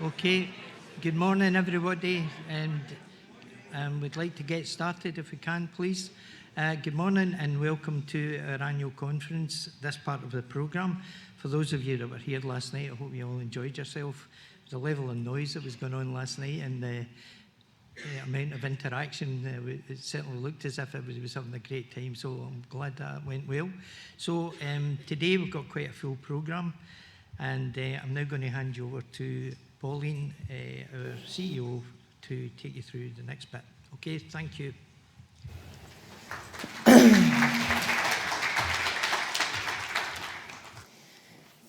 Okay, good morning everybody, and we'd like to get started if we can, please. Good morning and welcome to our annual conference, this part of the programme. For those of you that were here last night, I hope you all enjoyed yourself. The level of noise that was going on last night and the amount of interaction, it certainly looked as if everybody was having a great time, so I'm glad that went well. So today we've got quite a full programme, and I'm now going to hand you over to Pauline, our CEO, to take you through the next bit. Okay, thank you.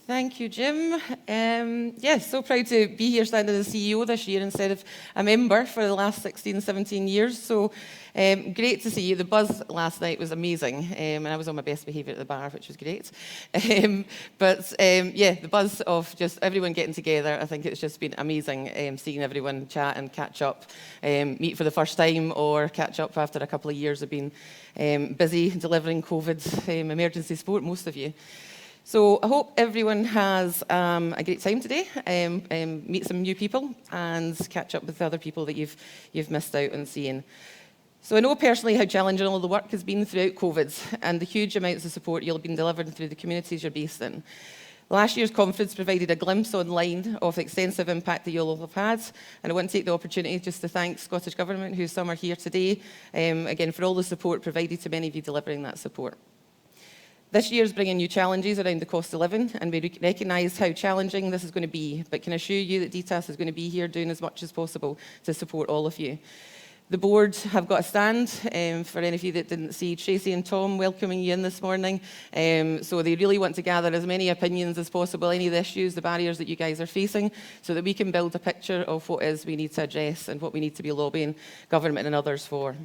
Thank you, Jim. Yes, so proud to be here standing as CEO this year instead of a member for the last 16, 17 years. So great to see you. The buzz last night was amazing, and I was on my best behaviour at the bar, which was great. Yeah, the buzz of just everyone getting together, I think it's just been amazing seeing everyone chat and catch up, meet for the first time or catch up after a couple of years of being busy delivering COVID emergency support, most of you. So I hope everyone has a great time today, meet some new people and catch up with other people that you've missed out on seeing. So I know personally how challenging all the work has been throughout COVID and the huge amounts of support you'll have been delivering through the communities you're based in. Last year's conference provided a glimpse online of the extensive impact that you'll have had, and I want to take the opportunity just to thank Scottish Government, who some are here today, again for all the support provided to many of you delivering that support. This year is bringing new challenges around the cost of living, and we recognise how challenging this is going to be, but can assure you that DTAS is going to be here doing as much as possible to support all of you. The board have got a stand, for any of you that didn't see Tracy and Tom welcoming you in this morning, so they really want to gather as many opinions as possible, any of the issues, the barriers that you guys are facing, so that we can build a picture of what it is we need to address and what we need to be lobbying government and others for.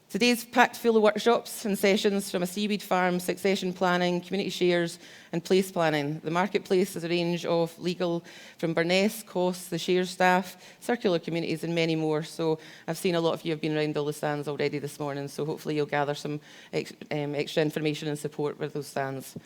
Today's packed full of workshops and sessions from a seaweed farm, succession planning, community shares and place planning. The marketplace is a range of legal from Burness, costs, the share staff, circular communities and many more. So I've seen a lot of you have been around all the stands already this morning, so hopefully you'll gather some extra information and support with those stands.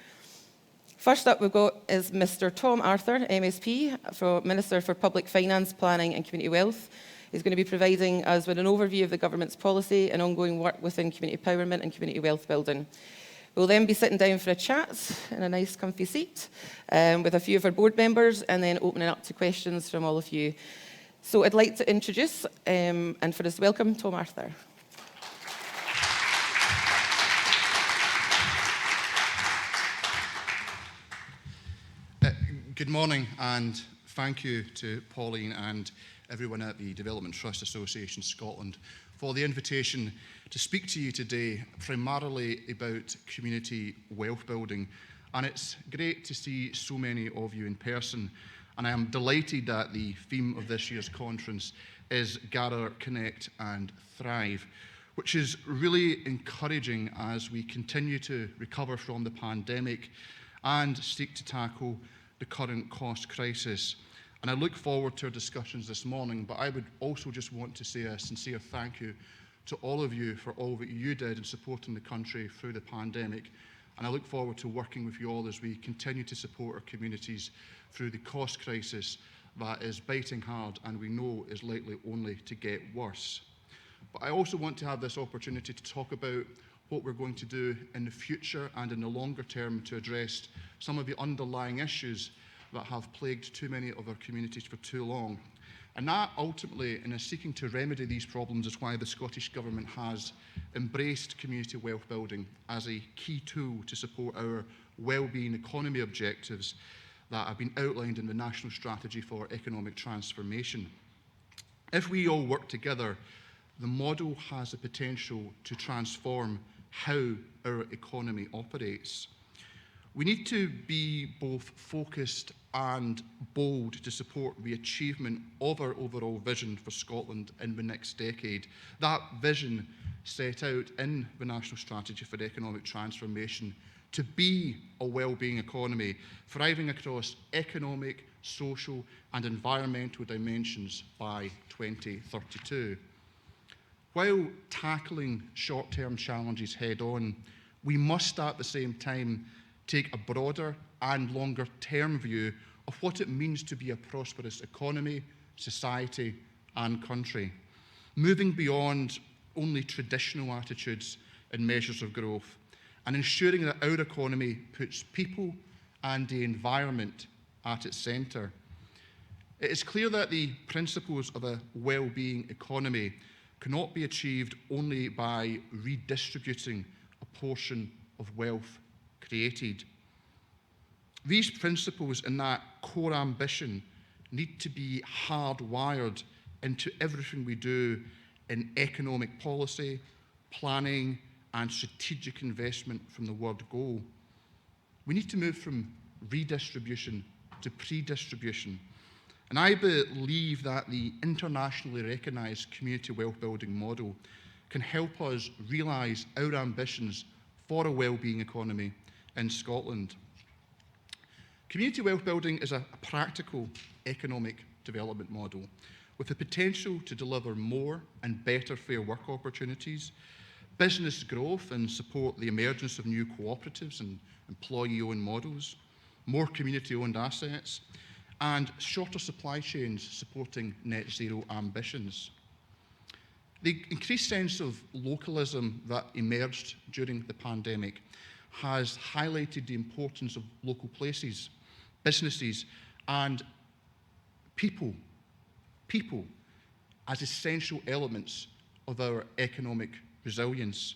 First up we've got is Mr. Tom Arthur MSP, Minister for Public Finance, Planning and Community Wealth. He's going to be providing us with an overview of the government's policy and ongoing work within community empowerment and community wealth building. We'll then be sitting down for a chat in a nice comfy seat with a few of our board members and then opening up to questions from all of you. So I'd like to introduce and for us welcome Tom Arthur. Good morning and thank you to Pauline and everyone at the Development Trust Association Scotland for the invitation to speak to you today primarily about community wealth building. And it's great to see so many of you in person, and I am delighted that the theme of this year's conference is Gather, Connect and Thrive, which is really encouraging as we continue to recover from the pandemic and seek to tackle the current cost crisis. And I look forward to our discussions this morning, but I would also just want to say a sincere thank you to all of you for all that you did in supporting the country through the pandemic. And I look forward to working with you all as we continue to support our communities through the cost crisis that is biting hard and we know is likely only to get worse. But I also want to have this opportunity to talk about what we're going to do in the future and in the longer term to address some of the underlying issues that have plagued too many of our communities for too long. And that ultimately, in seeking to remedy these problems, is why the Scottish Government has embraced community wealth building as a key tool to support our wellbeing economy objectives that have been outlined in the National Strategy for Economic Transformation. If we all work together, the model has the potential to transform how our economy operates. We need to be both focused and bold to support the achievement of our overall vision for Scotland in the next decade. That vision set out in the National Strategy for Economic Transformation to be a wellbeing economy, thriving across economic, social and environmental dimensions by 2032. While tackling short-term challenges head-on, we must at the same time take a broader and longer-term view of what it means to be a prosperous economy, society, and country, moving beyond only traditional attitudes and measures of growth, and ensuring that our economy puts people and the environment at its centre. It is clear that the principles of a well-being economy cannot be achieved only by redistributing a portion of wealth created. These principles and that core ambition need to be hardwired into everything we do in economic policy, planning, and strategic investment from the word go. We need to move from redistribution to pre-distribution. And I believe that the internationally recognised community wealth building model can help us realise our ambitions for a wellbeing economy in Scotland. Community wealth building is a practical economic development model with the potential to deliver more and better fair work opportunities, business growth and support the emergence of new cooperatives and employee-owned models, more community-owned assets, and shorter supply chains supporting net zero ambitions. The increased sense of localism that emerged during the pandemic has highlighted the importance of local places, businesses, and people as essential elements of our economic resilience.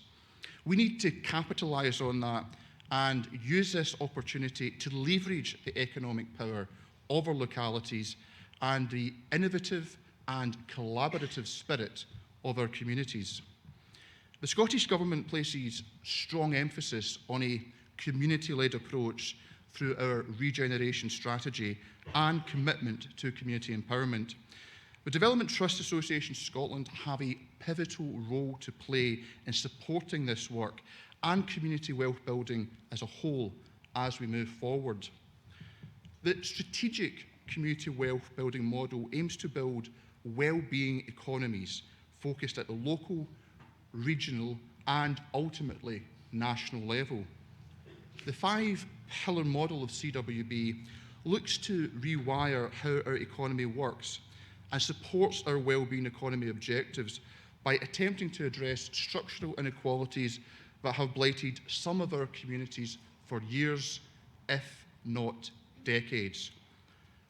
We need to capitalise on that and use this opportunity to leverage the economic power of our localities and the innovative and collaborative spirit of our communities. The Scottish Government places strong emphasis on a community-led approach through our regeneration strategy and commitment to community empowerment. The Development Trust Association Scotland have a pivotal role to play in supporting this work and community wealth building as a whole as we move forward. The strategic community wealth building model aims to build well-being economies focused at the local, regional, and ultimately national level. The five-pillar model of CWB looks to rewire how our economy works and supports our well-being economy objectives by attempting to address structural inequalities that have blighted some of our communities for years, if not decades.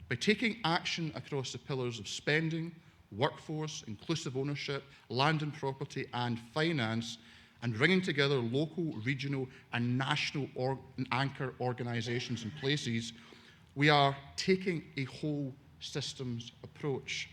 By taking action across the pillars of spending, workforce, inclusive ownership, land and property, and finance, and bringing together local, regional, and national anchor organisations and places, we are taking a whole systems approach.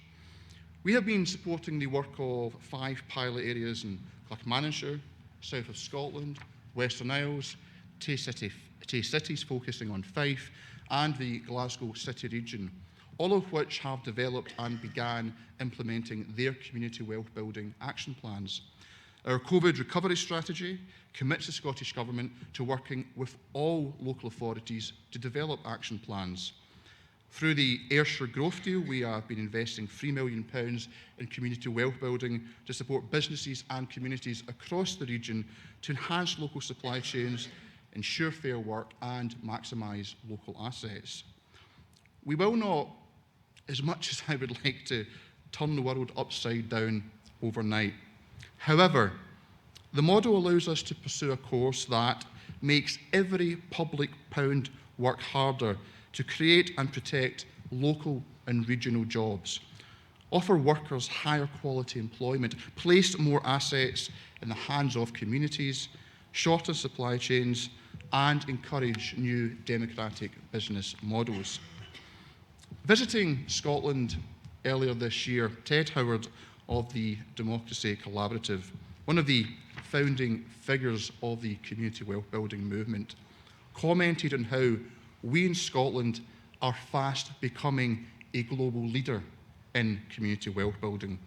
We have been supporting the work of 5 pilot areas in Clackmannanshire, south of Scotland, Western Isles, Tay cities focusing on Fife, and the Glasgow City region, all of which have developed and began implementing their community wealth building action plans. Our COVID recovery strategy commits the Scottish Government to working with all local authorities to develop action plans. Through the Ayrshire Growth Deal, we have been investing £3 million in community wealth building to support businesses and communities across the region to enhance local supply chains, ensure fair work, and maximise local assets. We will not, as much as I would like to, turn the world upside down overnight. However, the model allows us to pursue a course that makes every public pound work harder to create and protect local and regional jobs, offer workers higher quality employment, place more assets in the hands of communities, shorter supply chains, and encourage new democratic business models. Visiting Scotland earlier this year, Ted Howard of the Democracy Collaborative, one of the founding figures of the community wealth building movement, commented on how we in Scotland are fast becoming a global leader in community wealth building.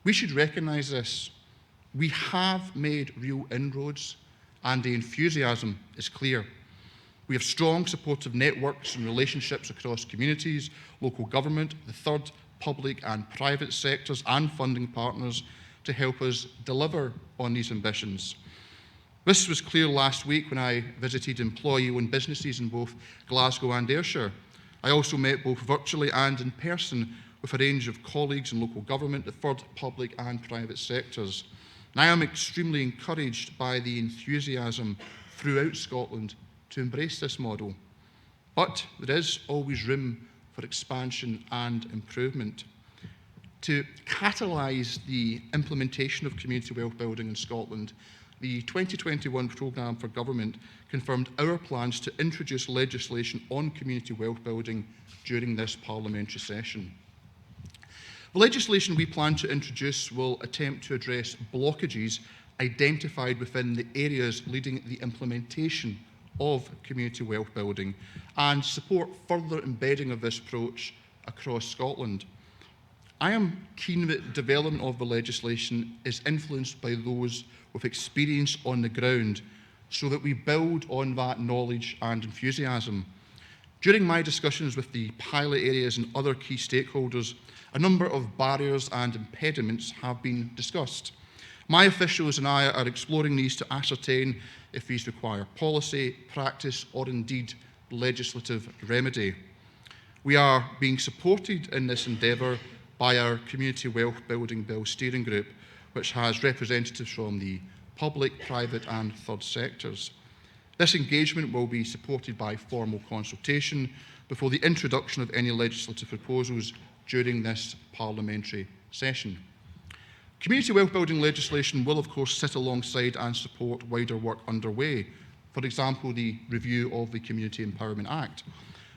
We should recognise this. We have made real inroads and the enthusiasm is clear. We have strong supportive networks and relationships across communities, local government, the third, public and private sectors and funding partners to help us deliver on these ambitions. This was clear last week when I visited employee-owned businesses in both Glasgow and Ayrshire. I also met both virtually and in person with a range of colleagues in local government, the third, public and private sectors. And I am extremely encouraged by the enthusiasm throughout Scotland to embrace this model. But there is always room for expansion and improvement. To catalyse the implementation of community wealth building in Scotland, the 2021 programme for government confirmed our plans to introduce legislation on community wealth building during this parliamentary session. The legislation we plan to introduce will attempt to address blockages identified within the areas leading the implementation of community wealth building and support further embedding of this approach across Scotland. I am keen that development of the legislation is influenced by those with experience on the ground so that we build on that knowledge and enthusiasm. During my discussions with the pilot areas and other key stakeholders, a number of barriers and impediments have been discussed. My officials and I are exploring these to ascertain if these require policy, practice, or indeed legislative remedy. We are being supported in this endeavour by our Community Wealth Building Bill Steering Group, which has representatives from the public, private and third sectors. This engagement will be supported by formal consultation before the introduction of any legislative proposals during this parliamentary session. Community wealth building legislation will of course sit alongside and support wider work underway, for example the review of the Community Empowerment Act.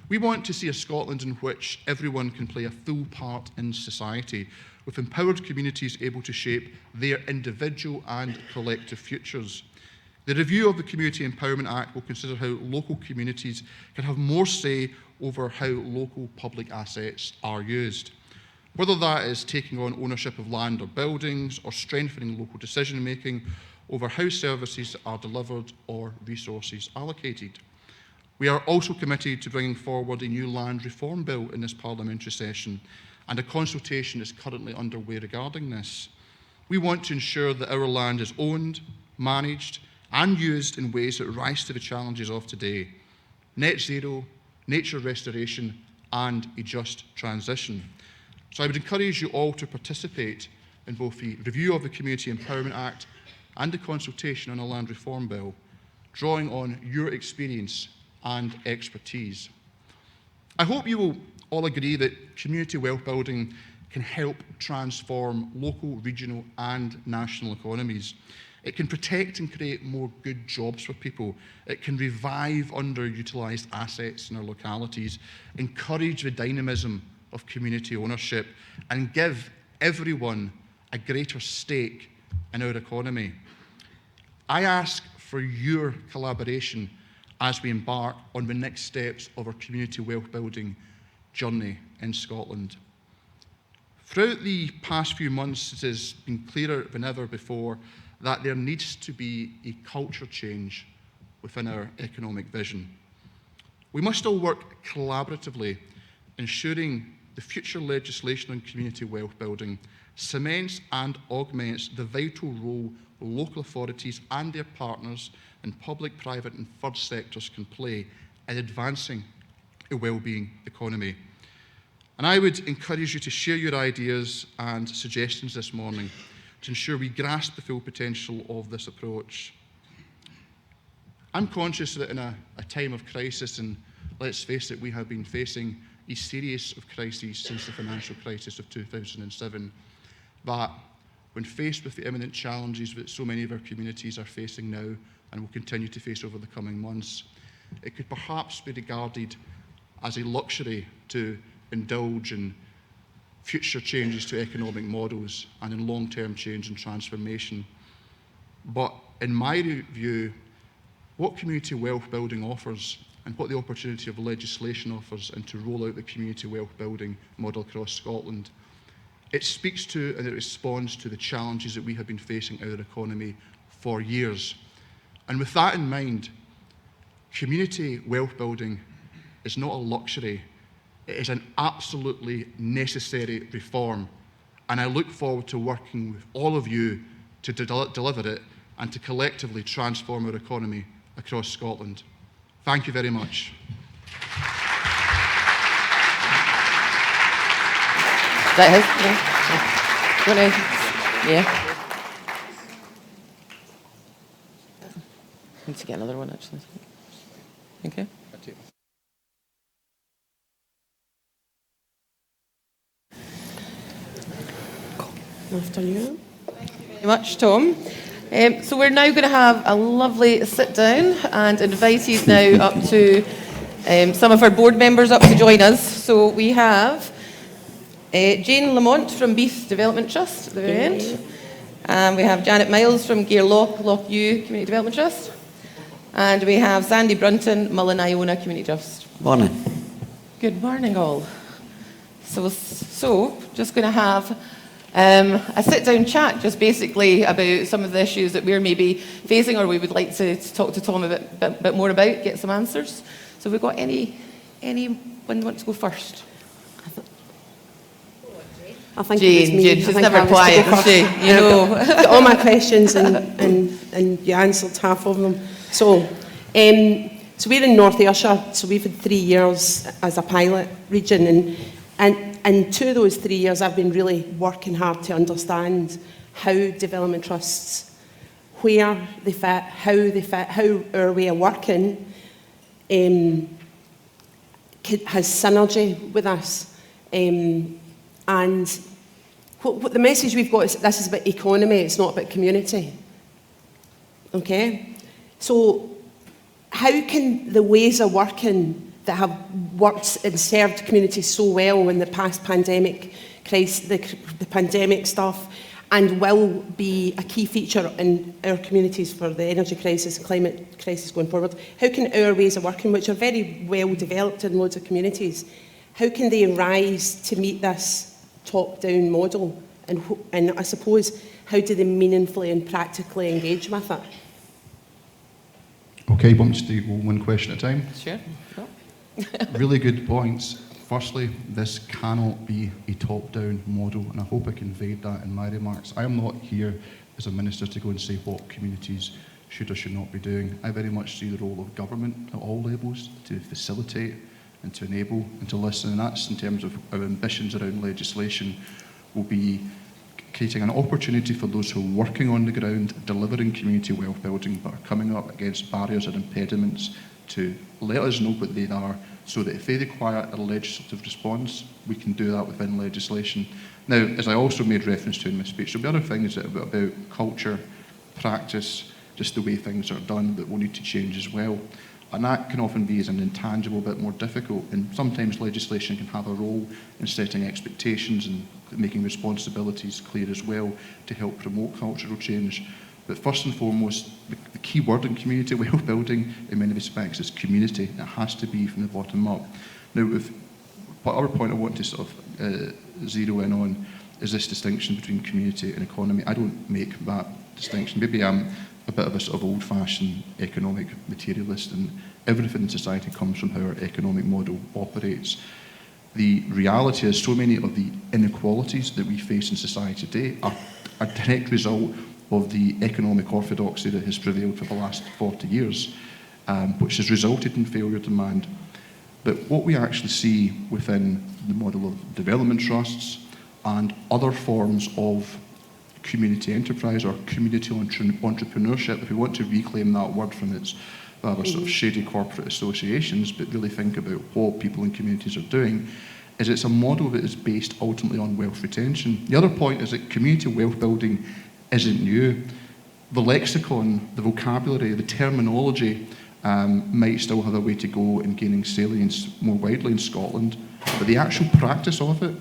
We want to see a Scotland in which everyone can play a full part in society, with empowered communities able to shape their individual and collective futures. The review of the Community Empowerment Act will consider how local communities can have more say over how local public assets are used. Whether that is taking on ownership of land or buildings, or strengthening local decision-making over how services are delivered or resources allocated. We are also committed to bringing forward a new land reform bill in this parliamentary session, and a consultation is currently underway regarding this. We want to ensure that our land is owned, managed, and used in ways that rise to the challenges of today: net zero, nature restoration, and a just transition. So I would encourage you all to participate in both the review of the Community Empowerment Act and the consultation on a land reform bill, drawing on your experience and expertise. I hope you will all agree that community wealth building can help transform local, regional and national economies. It can protect and create more good jobs for people. It can revive underutilised assets in our localities, encourage the dynamism of community ownership, and give everyone a greater stake in our economy. I ask for your collaboration as we embark on the next steps of our community wealth building journey in Scotland. Throughout the past few months, it has been clearer than ever before that there needs to be a culture change within our economic vision. We must all work collaboratively, ensuring the future legislation on community wealth building cements and augments the vital role local authorities and their partners in public, private and third sectors can play in advancing a well-being economy. And I would encourage you to share your ideas and suggestions this morning to ensure we grasp the full potential of this approach. I'm conscious that in a time of crisis, and let's face it, we have been facing a series of crises since the financial crisis of 2007, that when faced with the imminent challenges that so many of our communities are facing now and will continue to face over the coming months, it could perhaps be regarded as a luxury to indulge in future changes to economic models and in long-term change and transformation. But in my view, what community wealth building offers and what the opportunity of legislation offers and to roll out the community wealth building model across Scotland, it speaks to and it responds to the challenges that we have been facing in our economy for years. And with that in mind, community wealth building is not a luxury, it is an absolutely necessary reform. And I look forward to working with all of you to deliver it and to collectively transform our economy across Scotland. Thank you very much. that his? No? Yeah. Need to get another one, actually. Okay. After you. Thank you very much, Tom. So we're now going to have a lovely sit down and invite you now up to some of our board members up to join us. So we have Jane Lamont from Beath Development Trust at the very end. And we have Janet Miles from Gairloch U Community Development Trust. And we have Sandy Brunton, Mullen Iona Community Trust. Morning. Good morning, all. So just going to have a sit-down chat, just basically about some of the issues that we're maybe facing or we would like to talk to Tom a bit more about, get some answers. So have we got anyone want to go first? I think it was Jane, me. she's I think never I was to go quiet, is first. she? You know. Got all my questions and you answered half of them. So we're in North Ayrshire, so we've had 3 years as a pilot region, and 2 of those 3 years I've been really working hard to understand how development trusts, where they fit, how our way of working has synergy with us. And what the message we've got is this is about economy, it's not about community. Okay? So how can the ways of working that have worked and served communities so well in the past pandemic crisis, the pandemic stuff, and will be a key feature in our communities for the energy crisis and climate crisis going forward, how can our ways of working, which are very well developed in loads of communities, how can they rise to meet this top-down model? And I suppose, how do they meaningfully and practically engage with it? Okay, want me to go one question at a time? Sure. Really good points. Firstly, this cannot be a top-down model, and I hope I conveyed that in my remarks. I am not here as a minister to go and say what communities should or should not be doing. I very much see the role of government at all levels to facilitate and to enable and to listen, and that's in terms of our ambitions around legislation will be creating an opportunity for those who are working on the ground, delivering community wealth building, but are coming up against barriers and impediments to let us know what they are, so that if they require a legislative response, we can do that within legislation. Now, as I also made reference to in my speech, there'll be other things about culture, practice, just the way things are done that will need to change as well. And that can often be as an intangible bit more difficult, and sometimes legislation can have a role in setting expectations and making responsibilities clear as well to help promote cultural change. But first and foremost, the key word in community wealth building in many respects is community. It has to be from the bottom up. Now, other point I want to sort of zero in on is this distinction between community and economy. I don't make that distinction. Maybe I'm a bit of a sort of old-fashioned economic materialist, and everything in society comes from how our economic model operates. The reality is so many of the inequalities that we face in society today are a direct result of the economic orthodoxy that has prevailed for the last 40 years, which has resulted in failure demand. But what we actually see within the model of development trusts and other forms of community enterprise or community entrepreneurship, if we want to reclaim that word from its rather sort of shady corporate associations, but really think about what people in communities are doing, is it's a model that is based ultimately on wealth retention. The other point is that community wealth building isn't new. The lexicon, the vocabulary, the terminology might still have a way to go in gaining salience more widely in Scotland, but the actual practice of it,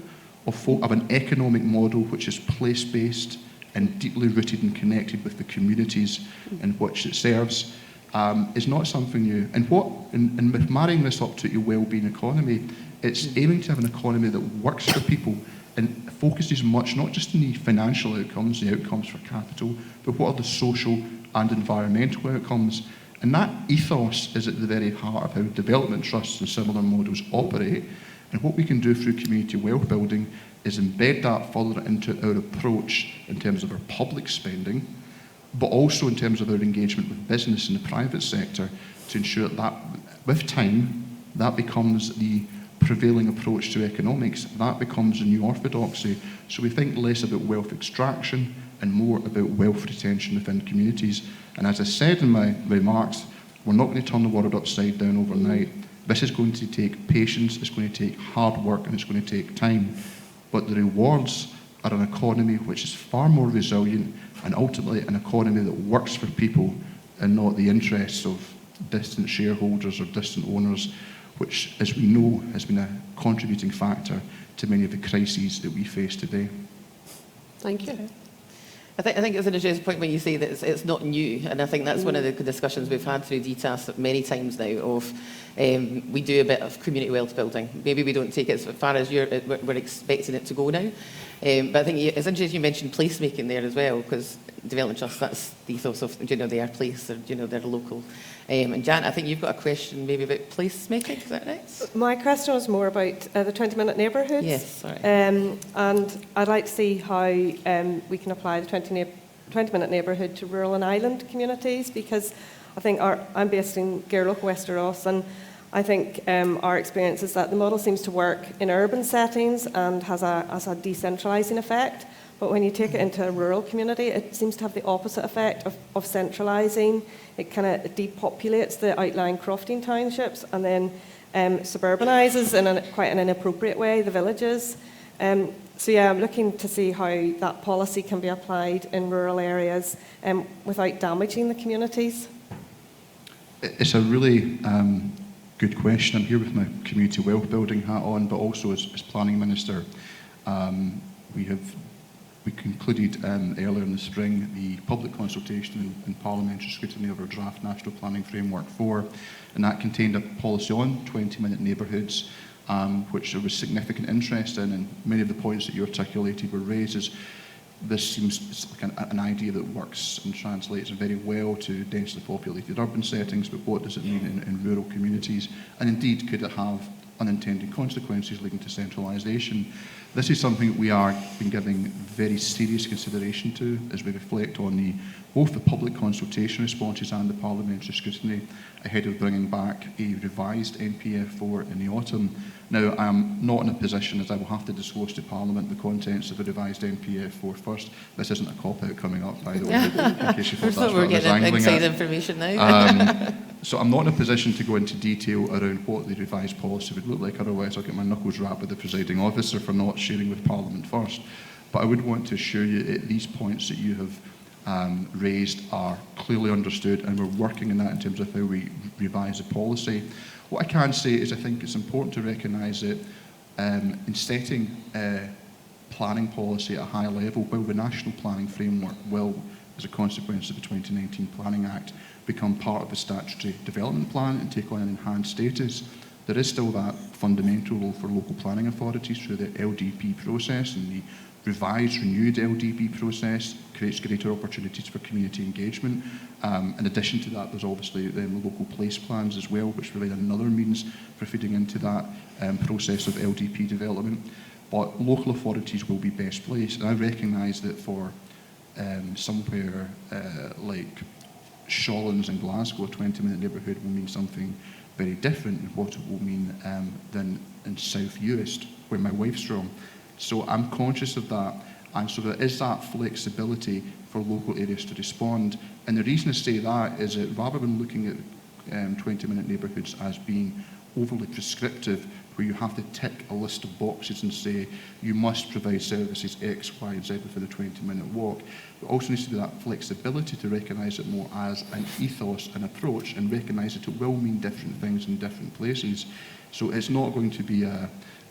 of an economic model which is place-based and deeply rooted and connected with the communities in which it serves, is not something new. And with marrying this up to a well-being economy, it's aiming to have an economy that works for people and focuses much not just on the financial outcomes, the outcomes for capital, but what are the social and environmental outcomes. And that ethos is at the very heart of how development trusts and similar models operate. And what we can do through community wealth building is embed that further into our approach in terms of our public spending, but also in terms of our engagement with business and the private sector to ensure that with time, that becomes the prevailing approach to economics, that becomes a new orthodoxy. So we think less about wealth extraction and more about wealth retention within communities. And as I said in my remarks, we're not going to turn the world upside down overnight. This is going to take patience, it's going to take hard work, and it's going to take time. But the rewards are an economy which is far more resilient and ultimately an economy that works for people and not the interests of distant shareholders or distant owners, which, as we know, has been a contributing factor to many of the crises that we face today. Thank you. I think it's an interesting point when you say that it's not new, and I think that's one of the discussions we've had through DTAS many times now of we do a bit of community wealth building. Maybe we don't take it as far as we're expecting it to go now. But I think it's interesting you mentioned placemaking there as well, because Development Trust, that's the ethos of, their place, or, their local. And Jan, I think you've got a question maybe about placemaking, is that right? My question was more about the 20-minute neighbourhoods. Yes, sorry. And I'd like to see how we can apply the 20-minute neighbourhood to rural and island communities, because I think I'm based in Gairloch, West Ross, and I think our experience is that the model seems to work in urban settings and has a decentralising effect. But when you take it into a rural community, it seems to have the opposite effect of centralising. It kind of depopulates the outlying crofting townships and then suburbanises in quite an inappropriate way the villages. So yeah, I'm looking to see how that policy can be applied in rural areas without damaging the communities. It's a really good question. I'm here with my community wealth building hat on, but also as Planning Minister. We concluded earlier in the spring the public consultation and parliamentary scrutiny of our draft National Planning Framework 4, and that contained a policy on 20-minute neighbourhoods, which there was significant interest in, and many of the points that you articulated were raised as this seems like an idea that works and translates very well to densely populated urban settings, but what does it mean in rural communities? And indeed, could it have unintended consequences leading to centralisation? This is something that we are been giving very serious consideration to as we reflect on both the public consultation responses and the parliamentary scrutiny ahead of bringing back a revised NPF4 in the autumn. Now, I'm not in a position, as I will have to disclose to Parliament the contents of the revised NPF4 first. This isn't a cop-out coming up, by the way, in case you thought that's what I was we're getting angling inside at. information now. So I'm not in a position to go into detail around what the revised policy would look like, otherwise I'll get my knuckles rapped with the presiding officer for not sharing with Parliament first. But I would want to assure you that these points that you have raised are clearly understood, and we're working on that in terms of how we revise the policy. What I can say is I think it's important to recognise that in setting planning policy at a high level, while the National Planning Framework will, as a consequence of the 2019 Planning Act, become part of the statutory development plan and take on an enhanced status, there is still that fundamental role for local planning authorities through the LDP process, and the revised, renewed LDP process creates greater opportunities for community engagement. In addition to that, there's obviously the local place plans as well, which provide another means for feeding into that process of LDP development. But local authorities will be best placed, and I recognise that for somewhere like Shawlands in Glasgow, a 20-minute neighbourhood will mean something very different than what it will mean than in South Uist, where my wife's from. So I'm conscious of that, and so there is that flexibility for local areas to respond. And the reason I say that is that rather than looking at 20-minute neighbourhoods as being overly prescriptive, where you have to tick a list of boxes and say you must provide services X, Y, and Z within a 20-minute walk, there also needs to be that flexibility to recognise it more as an ethos, an approach, and recognise that it will mean different things in different places. So it's not going to be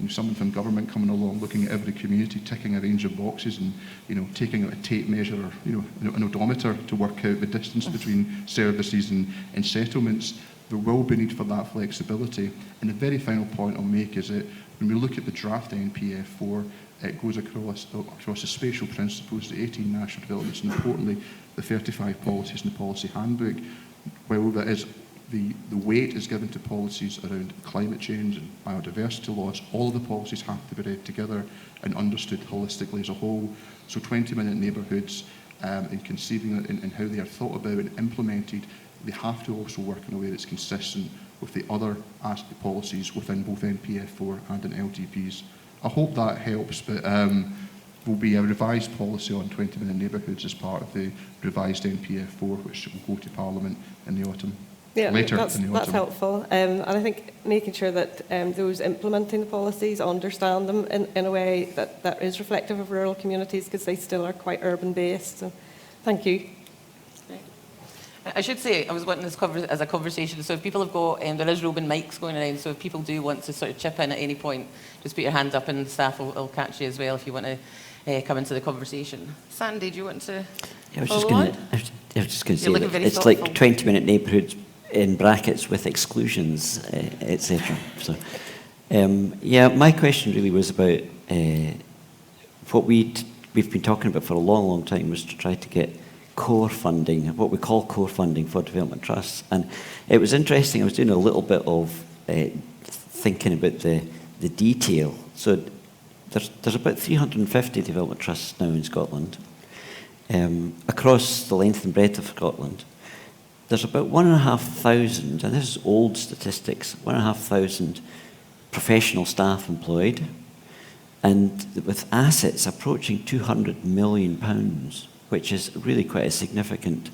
someone from government coming along, looking at every community, ticking a range of boxes, and taking out a tape measure or an odometer to work out the distance between services and settlements. There will be need for that flexibility. And the very final point I'll make is that when we look at the draft NPF4, it goes across the spatial principles, the 18 national developments, and importantly, the 35 policies in the policy handbook. While there is the weight is given to policies around climate change and biodiversity loss, all of the policies have to be read together and understood holistically as a whole. So 20-minute neighbourhoods, in conceiving it and how they are thought about and implemented, they have to also work in a way that's consistent with the other policies within both NPF4 and in LTPs. I hope that helps, but will be a revised policy on 20-minute neighbourhoods as part of the revised NPF4, which will go to Parliament in the autumn. Yeah, Later that's, in the autumn. that's helpful. And I think making sure that those implementing the policies understand them in a way that is reflective of rural communities, because they still are quite urban-based. So thank you. I should say, I was wanting this as a conversation, so if people have got, there is roving mics going around, so if people do want to sort of chip in at any point, just put your hand up and the staff will catch you as well if you want to come into the conversation. Sandy, do you want to I was follow just going to say looking that very it's thoughtful. like 20-minute neighbourhoods in brackets with exclusions, etc. So, yeah, my question really was about what we've been talking about for a long, long time, was to try to get core funding, what we call core funding for development trusts. And it was interesting, I was doing a little bit of thinking about the detail. So there's about 350 development trusts now in Scotland, across the length and breadth of Scotland. There's about 1,500, and this is old statistics, 1,500 professional staff employed, and with assets approaching £200 million, which is really quite a significant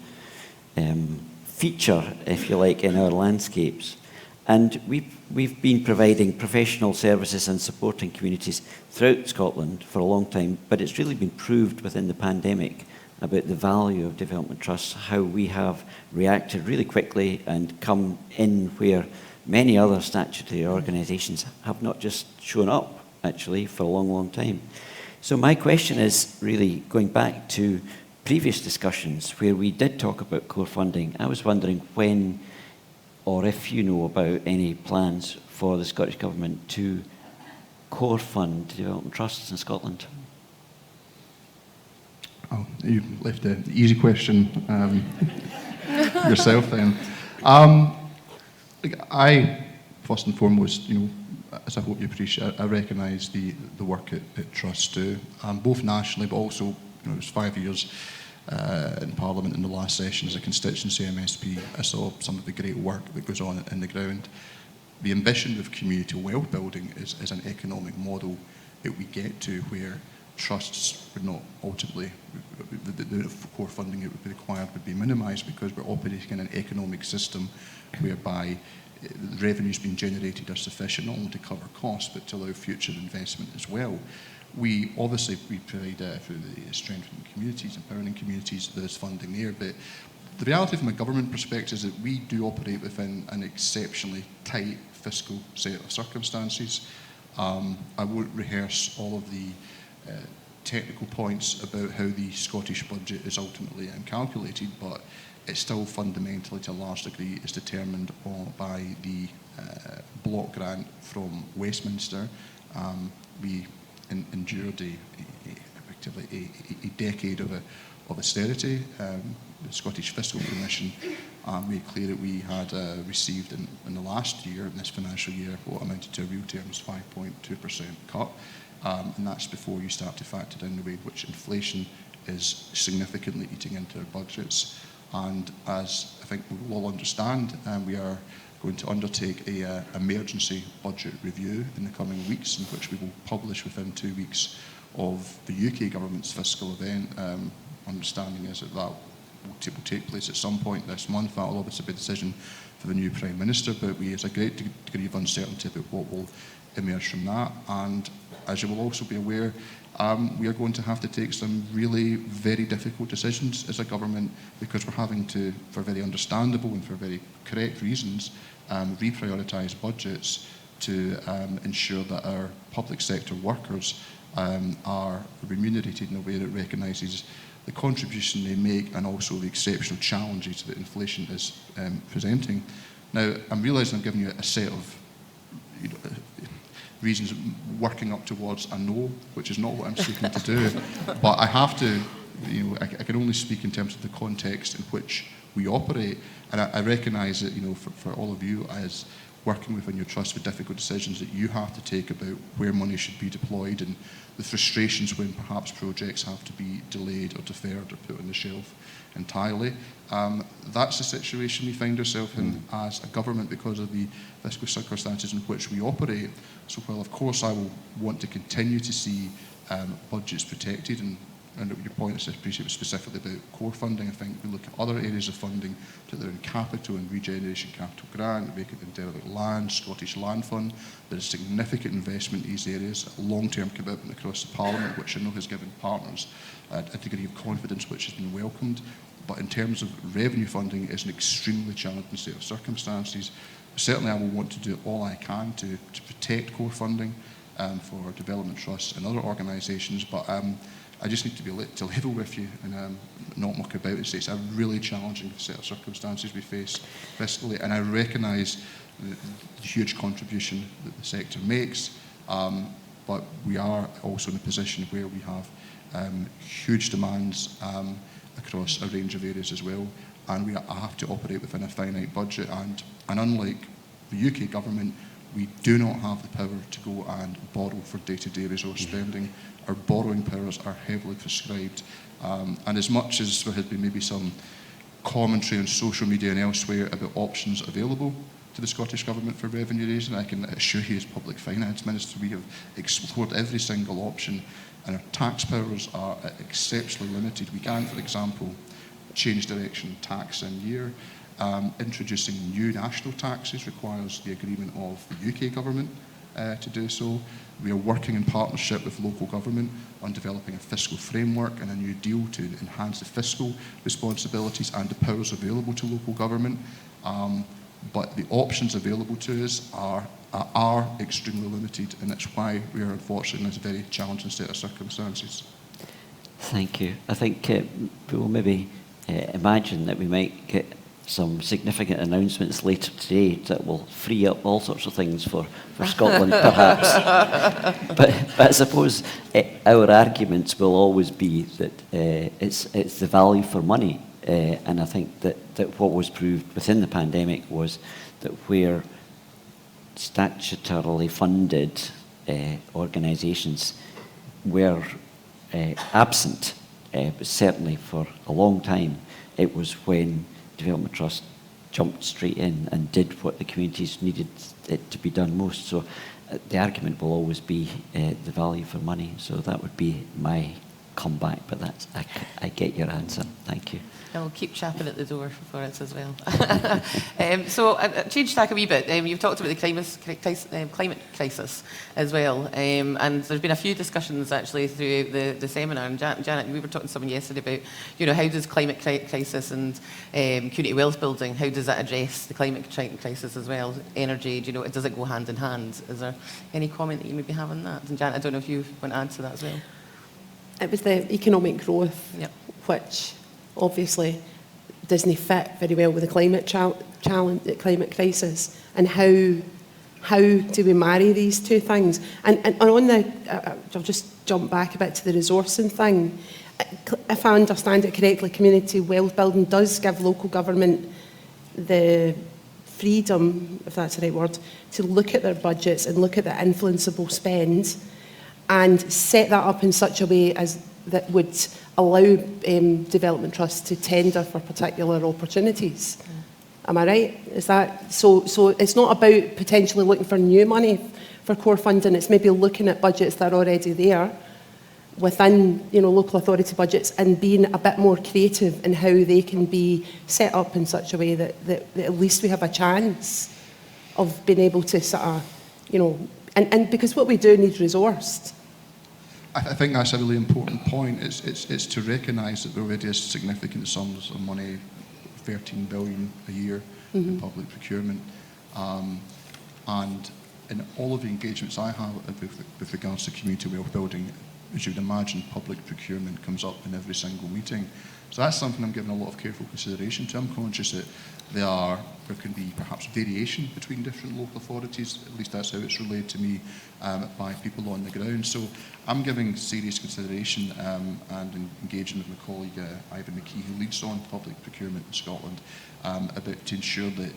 feature, if you like, in our landscapes. And we've been providing professional services and supporting communities throughout Scotland for a long time, but it's really been proved within the pandemic about the value of development trusts, how we have reacted really quickly and come in where many other statutory organisations have not just shown up, actually, for a long, long time. So my question is really going back to previous discussions where we did talk about core funding. I was wondering when, or if you know about any plans for the Scottish Government to core fund development trusts in Scotland. Oh, you left the easy question yourself then. I, first and foremost, as I hope you appreciate, I recognise the work that trusts do, both nationally, but also, it was 5 years in Parliament in the last session as a constituency MSP. I saw some of the great work that goes on in the ground. The ambition of community wealth building is an economic model that we get to where trusts would not ultimately, the core funding that would be required would be minimised, because we're operating in an economic system whereby the revenues being generated are sufficient not only to cover costs but to allow future investment as well. We provide through the strengthening communities, empowering communities, there's funding there, but the reality from a government perspective is that we do operate within an exceptionally tight fiscal set of circumstances. I won't rehearse all of the technical points about how the Scottish budget is ultimately calculated, but it still fundamentally, to a large degree, is determined by the block grant from Westminster. We endured effectively a decade of austerity. The Scottish Fiscal Commission made clear that we had received in the last year, in this financial year, what amounted to a real terms 5.2% cut. And that's before you start to factor down the way in which inflation is significantly eating into our budgets. And as I think we will all understand, we are going to undertake a emergency budget review in the coming weeks, in which we will publish within 2 weeks of the UK government's fiscal event. Understanding is that will take place at some point this month. That will obviously be a decision for the new Prime Minister, but there's a great degree of uncertainty about what will emerge from that. And as you will also be aware, we are going to have to take some really very difficult decisions as a government, because we're having to, for very understandable and for very correct reasons, reprioritise budgets to ensure that our public sector workers are remunerated in a way that recognises the contribution they make and also the exceptional challenges that inflation is presenting. Now, I'm realising I'm giving you a set of reasons working up towards a no, which is not what I'm seeking to do. But I have to, I can only speak in terms of the context in which we operate. And I recognise that, for all of you, as working within your trust with difficult decisions that you have to take about where money should be deployed, and the frustrations when perhaps projects have to be delayed or deferred or put on the shelf entirely. That's the situation we find ourselves in as a government because of the fiscal circumstances in which we operate. So while of course I will want to continue to see budgets protected, and your point I appreciate specifically about core funding, I think we look at other areas of funding, particularly in capital and regeneration capital grant, vacant and derelict land, Scottish Land Fund. There's significant investment in these areas, a long-term commitment across the Parliament, which I know has given partners a degree of confidence which has been welcomed. But in terms of revenue funding, it's an extremely challenging set of circumstances. Certainly I will want to do all I can to protect core funding for development trusts and other organisations, but I just need to be to level with you and not muck about and say it's a really challenging set of circumstances we face fiscally, and I recognise the huge contribution that the sector makes, but we are also in a position where we have huge demands across a range of areas as well, and we have to operate within a finite budget, and unlike the UK government, we do not have the power to go and borrow for day-to-day resource spending. Our borrowing powers are heavily prescribed, and as much as there has been maybe some commentary on social media and elsewhere about options available to the Scottish Government for revenue raising, I can assure you as Public Finance Minister we have explored every single option, and our tax powers are exceptionally limited. We can, for example, change direction tax in year. Introducing new national taxes requires the agreement of the UK government to do so. We are working in partnership with local government on developing a fiscal framework and a new deal to enhance the fiscal responsibilities and the powers available to local government. But the options available to us are extremely limited, and that's why we are unfortunately in this very challenging set of circumstances. Thank you. I think we'll maybe imagine that we might get some significant announcements later today that will free up all sorts of things for Scotland, perhaps. But I suppose our arguments will always be that it's the value for money. And I think that what was proved within the pandemic was that where statutorily funded organisations were absent, but certainly for a long time, it was when Development Trust jumped straight in and did what the communities needed it to be done most. So the argument will always be the value for money. So that would be my comeback, but that's I get your answer. Thank you. I'll keep chapping at the door for it as well. So change tack a wee bit. You've talked about the climate crisis as well, and there's been a few discussions actually through the seminar. And Janet, we were talking to someone yesterday about, how does climate crisis and community wealth building, how does that address the climate crisis as well? Energy, does it go hand in hand? Is there any comment that you maybe have on that? And Janet, I don't know if you want to answer that as well. It was the economic growth, which obviously doesn't fit very well with the climate challenge, the climate crisis, and how do we marry these two things? And on the, I'll just jump back a bit to the resourcing thing. If I understand it correctly, community wealth building does give local government the freedom, if that's the right word, to look at their budgets and look at the influenceable spend and set that up in such a way as that would allow development trusts to tender for particular opportunities. Am I right? Is that so? So it's not about potentially looking for new money for core funding. It's maybe looking at budgets that are already there within, local authority budgets, and being a bit more creative in how they can be set up in such a way that at least we have a chance of being able to sort of, and because what we do needs resourced. I think that's a really important point. It's to recognise that there already is significant sums of money, 13 billion a year in public procurement, and in all of the engagements I have with regards to community wealth building, as you would imagine, public procurement comes up in every single meeting. So that's something I'm giving a lot of careful consideration to. I'm conscious that there can be perhaps variation between different local authorities. At least that's how it's relayed to me by people on the ground. So I'm giving serious consideration and engaging with my colleague Ivan McKee, who leads on public procurement in Scotland, about to ensure that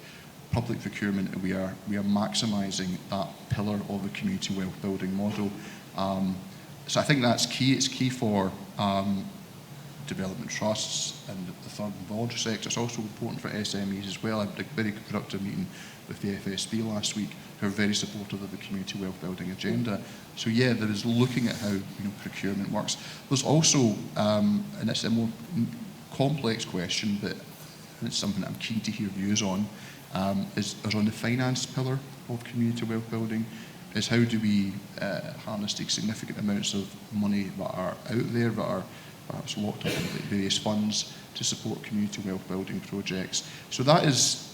public procurement, we are maximising that pillar of a community wealth building model. So I think that's key. It's key for development trusts and the third and voluntary sector. It's also important for SMEs as well. I had a very productive meeting with the FSB last week, who are very supportive of the community wealth building agenda. So yeah, there is looking at how procurement works. There's also, and it's a more complex question, but it's something that I'm keen to hear views on, is on the finance pillar of community wealth building, is how do we harness the significant amounts of money that are out there, that are perhaps locked up in various funds to support community wealth building projects. So that is,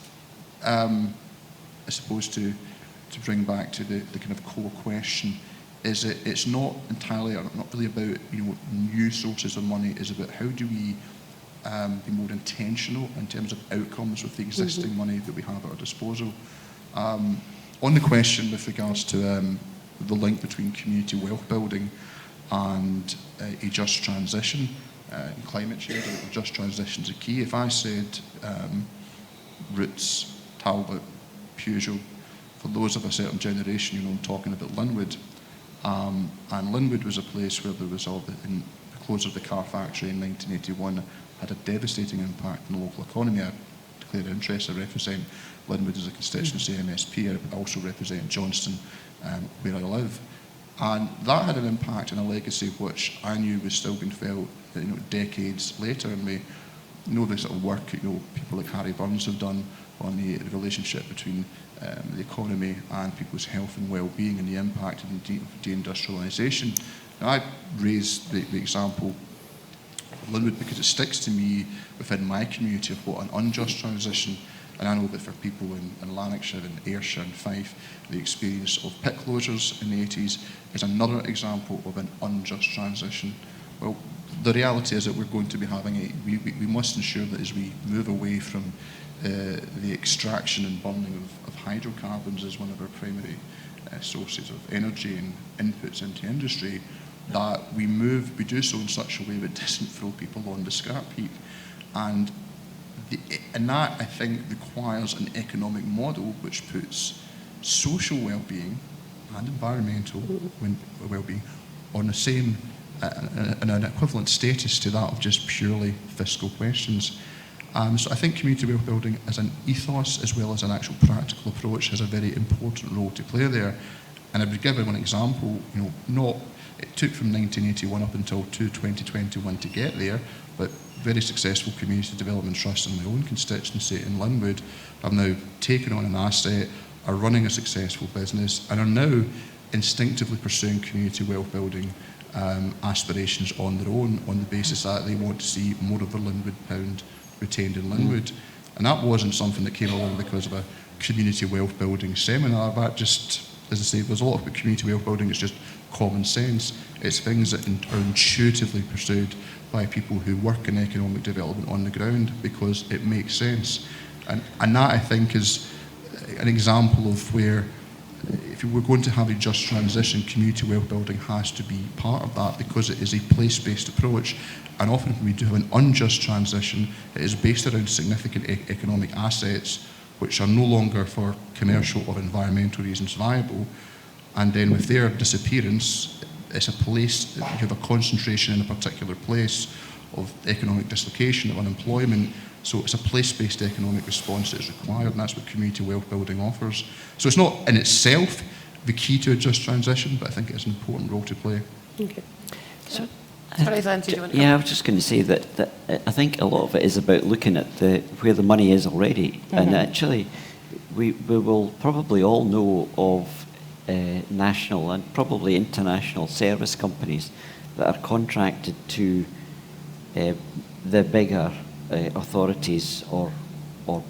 I suppose, to bring back to the kind of core question, is it's not entirely, or not really about new sources of money, it's about how do we be more intentional in terms of outcomes with the existing money that we have at our disposal. On the question with regards to the link between community wealth building and a just transition, climate change, a just transition is a key. If I said Roots, Talbot, Peugeot, for those of a certain generation, I'm talking about Linwood, and Linwood was a place where there was in the close of the car factory in 1981 had a devastating impact on the local economy. I declared interest. I represent Linwood as a constituency MSP. I also represent Johnston, where I live. And that had an impact and a legacy which I knew was still being felt decades later. And we know the sort of work people like Harry Burns have done on the relationship between the economy and people's health and well-being and the impact of deindustrialisation. Now, I raised the example of Linwood because it sticks to me within my community of what an unjust transition, and I know that for people in Lanarkshire and Ayrshire and Fife, the experience of pit closures in the 80s is another example of an unjust transition. Well, the reality is that we're going to be having we must ensure that as we move away from the extraction and burning of hydrocarbons as one of our primary sources of energy and inputs into industry, that we do so in such a way that doesn't throw people on the scrap heap. And that, I think, requires an economic model which puts social well-being and environmental well-being on the same, in an equivalent status to that of just purely fiscal questions. So I think community wealth building as an ethos as well as an actual practical approach has a very important role to play there. And I would give one example, it took from 1981 up until 2021 to get there, but very successful community development trusts in my own constituency in Linwood have now taken on an asset, are running a successful business, and are now instinctively pursuing community wealth building aspirations on their own, on the basis that they want to see more of their Linwood pound retained in Linwood. And that wasn't something that came along because of a community wealth building seminar. That just, as I say, there's a lot of community wealth building, it's just common sense. It's things that are intuitively pursued by people who work in economic development on the ground because it makes sense. And that, I think, is an example of where, if we're going to have a just transition, community wealth building has to be part of that because it is a place-based approach. And often when we do have an unjust transition, it is based around significant economic assets which are no longer for commercial or environmental reasons viable. And then with their disappearance, it's a place, you have a concentration in a particular place of economic dislocation, of unemployment. So it's a place-based economic response that is required, and that's what community wealth building offers. So it's not in itself the key to a just transition, but I think it's an important role to play. Okay. Sorry, Glenn, do you want to I was just going to say that I think a lot of it is about looking at where the money is already. And actually, we will probably all know of national and probably international service companies that are contracted to the bigger authorities or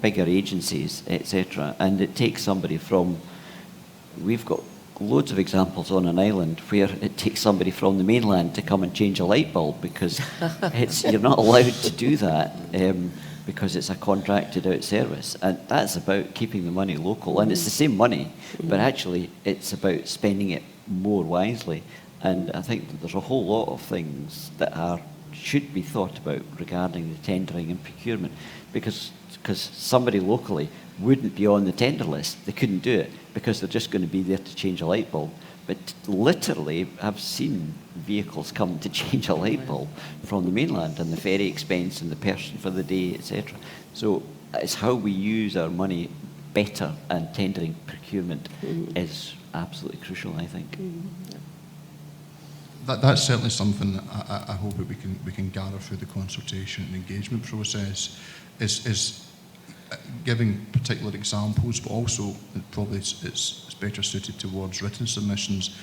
bigger agencies, etc. And it takes somebody from, we've got loads of examples on an island where it takes somebody from the mainland to come and change a light bulb because you're not allowed to do that because it's a contracted out service. And that's about keeping the money local. And it's the same money, but actually it's about spending it more wisely. And I think that there's a whole lot of things that are should be thought about regarding the tendering and procurement, because somebody locally wouldn't be on the tender list. They couldn't do it because they're just going to be there to change a light bulb. But literally, I've seen vehicles come to change a light bulb from the mainland, and the ferry expense and the person for the day, etc. So it's how we use our money better, and tendering procurement is absolutely crucial, I think. That's certainly something that I hope that we can gather through the consultation and engagement process, is giving particular examples, but also probably it's better suited towards written submissions,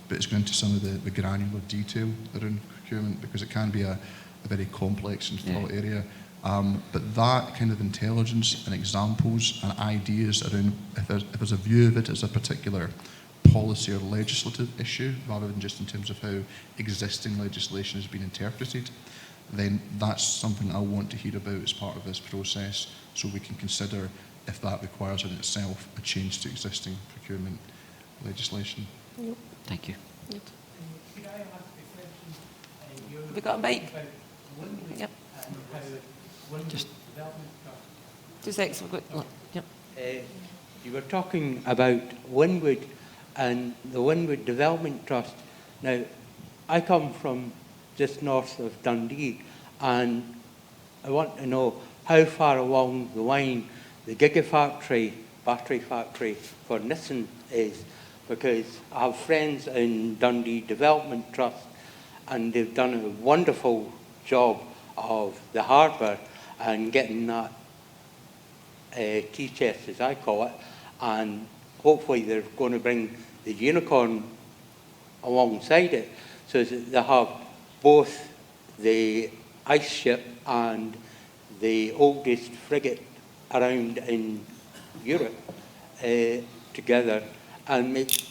but it's going into some of the granular detail around procurement, because it can be a very complex and fraught area. But that kind of intelligence and examples and ideas around, if there's a view of it as a particular policy or legislative issue, rather than just in terms of how existing legislation has been interpreted, then that's something I want to hear about as part of this process, so we can consider if that requires in itself a change to existing procurement legislation. Thank you. Could I ask a question? Have we got a mic? Yep. Just development. 2 seconds. Yep. You were talking about Winwood and the Winwood Development Trust. Now, I come from just north of Dundee, and I want to know how far along the line the Gigafactory, battery factory for Nissan is, because I have friends in Dundee Development Trust, and they've done a wonderful job of the harbour and getting that tea chest, as I call it, and hopefully they're going to bring the unicorn alongside it, so that they have both the ice ship and the oldest frigate around in Europe together, and make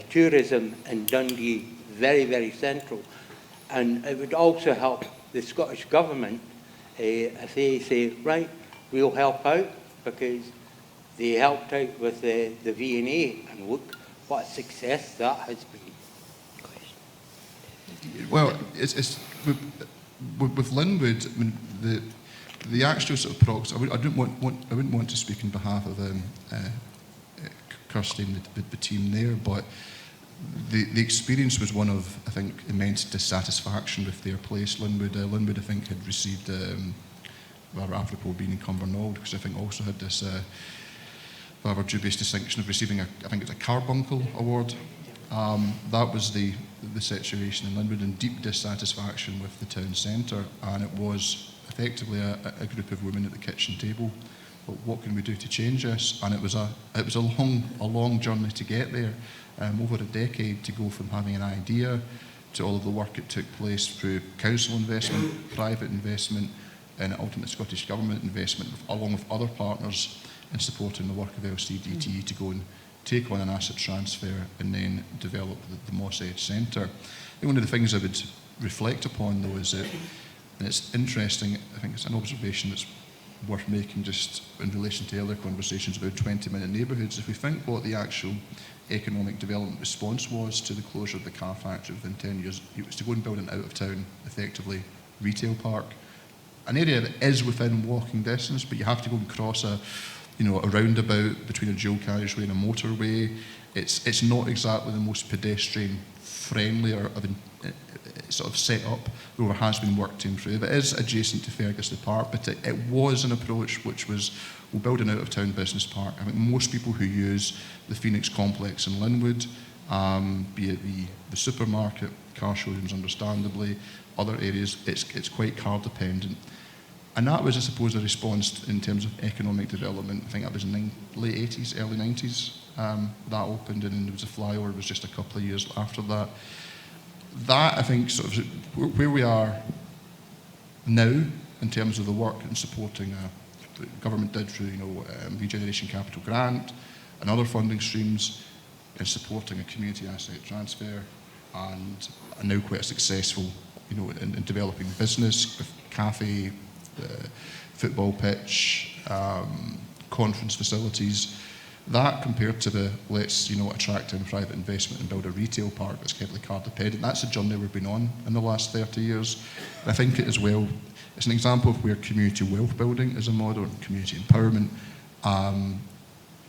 tourism in Dundee very, very central. And it would also help the Scottish Government if they say, right, we'll help out, because they helped out with the V&A, and look what a success that has been. Well, it's with Linwood, I mean, the actual sort of proxy, I wouldn't want to speak on behalf of Kirsty and the team there, but the experience was one of, I think, immense dissatisfaction with their place. Linwood, I think, had received, rather apropos being in Cumbernauld, because I think also had this rather dubious distinction of receiving I think it's a Carbuncle Award. That was the situation in Linwood, and deep dissatisfaction with the town centre, and it was effectively a group of women at the kitchen table. But what can we do to change this? And it was a long journey to get there, over a decade, to go from having an idea to all of the work that took place through council investment, private investment, and ultimately Scottish Government investment, along with other partners in supporting the work of LCDT to go and take on an asset transfer and then develop the Moss Edge Centre. I think one of the things I would reflect upon, though, is that, and it's interesting, I think it's an observation that's worth making just in relation to earlier conversations about 20-minute neighbourhoods. If we think what the actual economic development response was to the closure of the car factory within 10 years, it was to go and build an out-of-town, effectively, retail park. An area that is within walking distance, but you have to go and cross a roundabout between a dual carriageway and a motorway. It's not exactly the most pedestrian friendly or sort of set up, though there has been work to improve. It is adjacent to Ferguson Park, but it was an approach which was, we'll build an out-of-town business park. I think most people who use the Phoenix complex in Linwood, be it the supermarket, car showrooms understandably, other areas, it's quite car dependent. And that was, I suppose, a response in terms of economic development. I think that was in the late 80s, early 90s. That opened, and there was a flyover. It was just a couple of years after that. That, I think, sort of where we are now in terms of the work and supporting the government did through, Regeneration Capital Grant and other funding streams, in supporting a community asset transfer, and are now quite successful, in developing business with cafe, football pitch, conference facilities. That compared to the let's attract in private investment and build a retail park that's heavily car dependent, that's a journey we've been on in the last 30 years. And I think it as well, it's an example of where community wealth building is a model, and community empowerment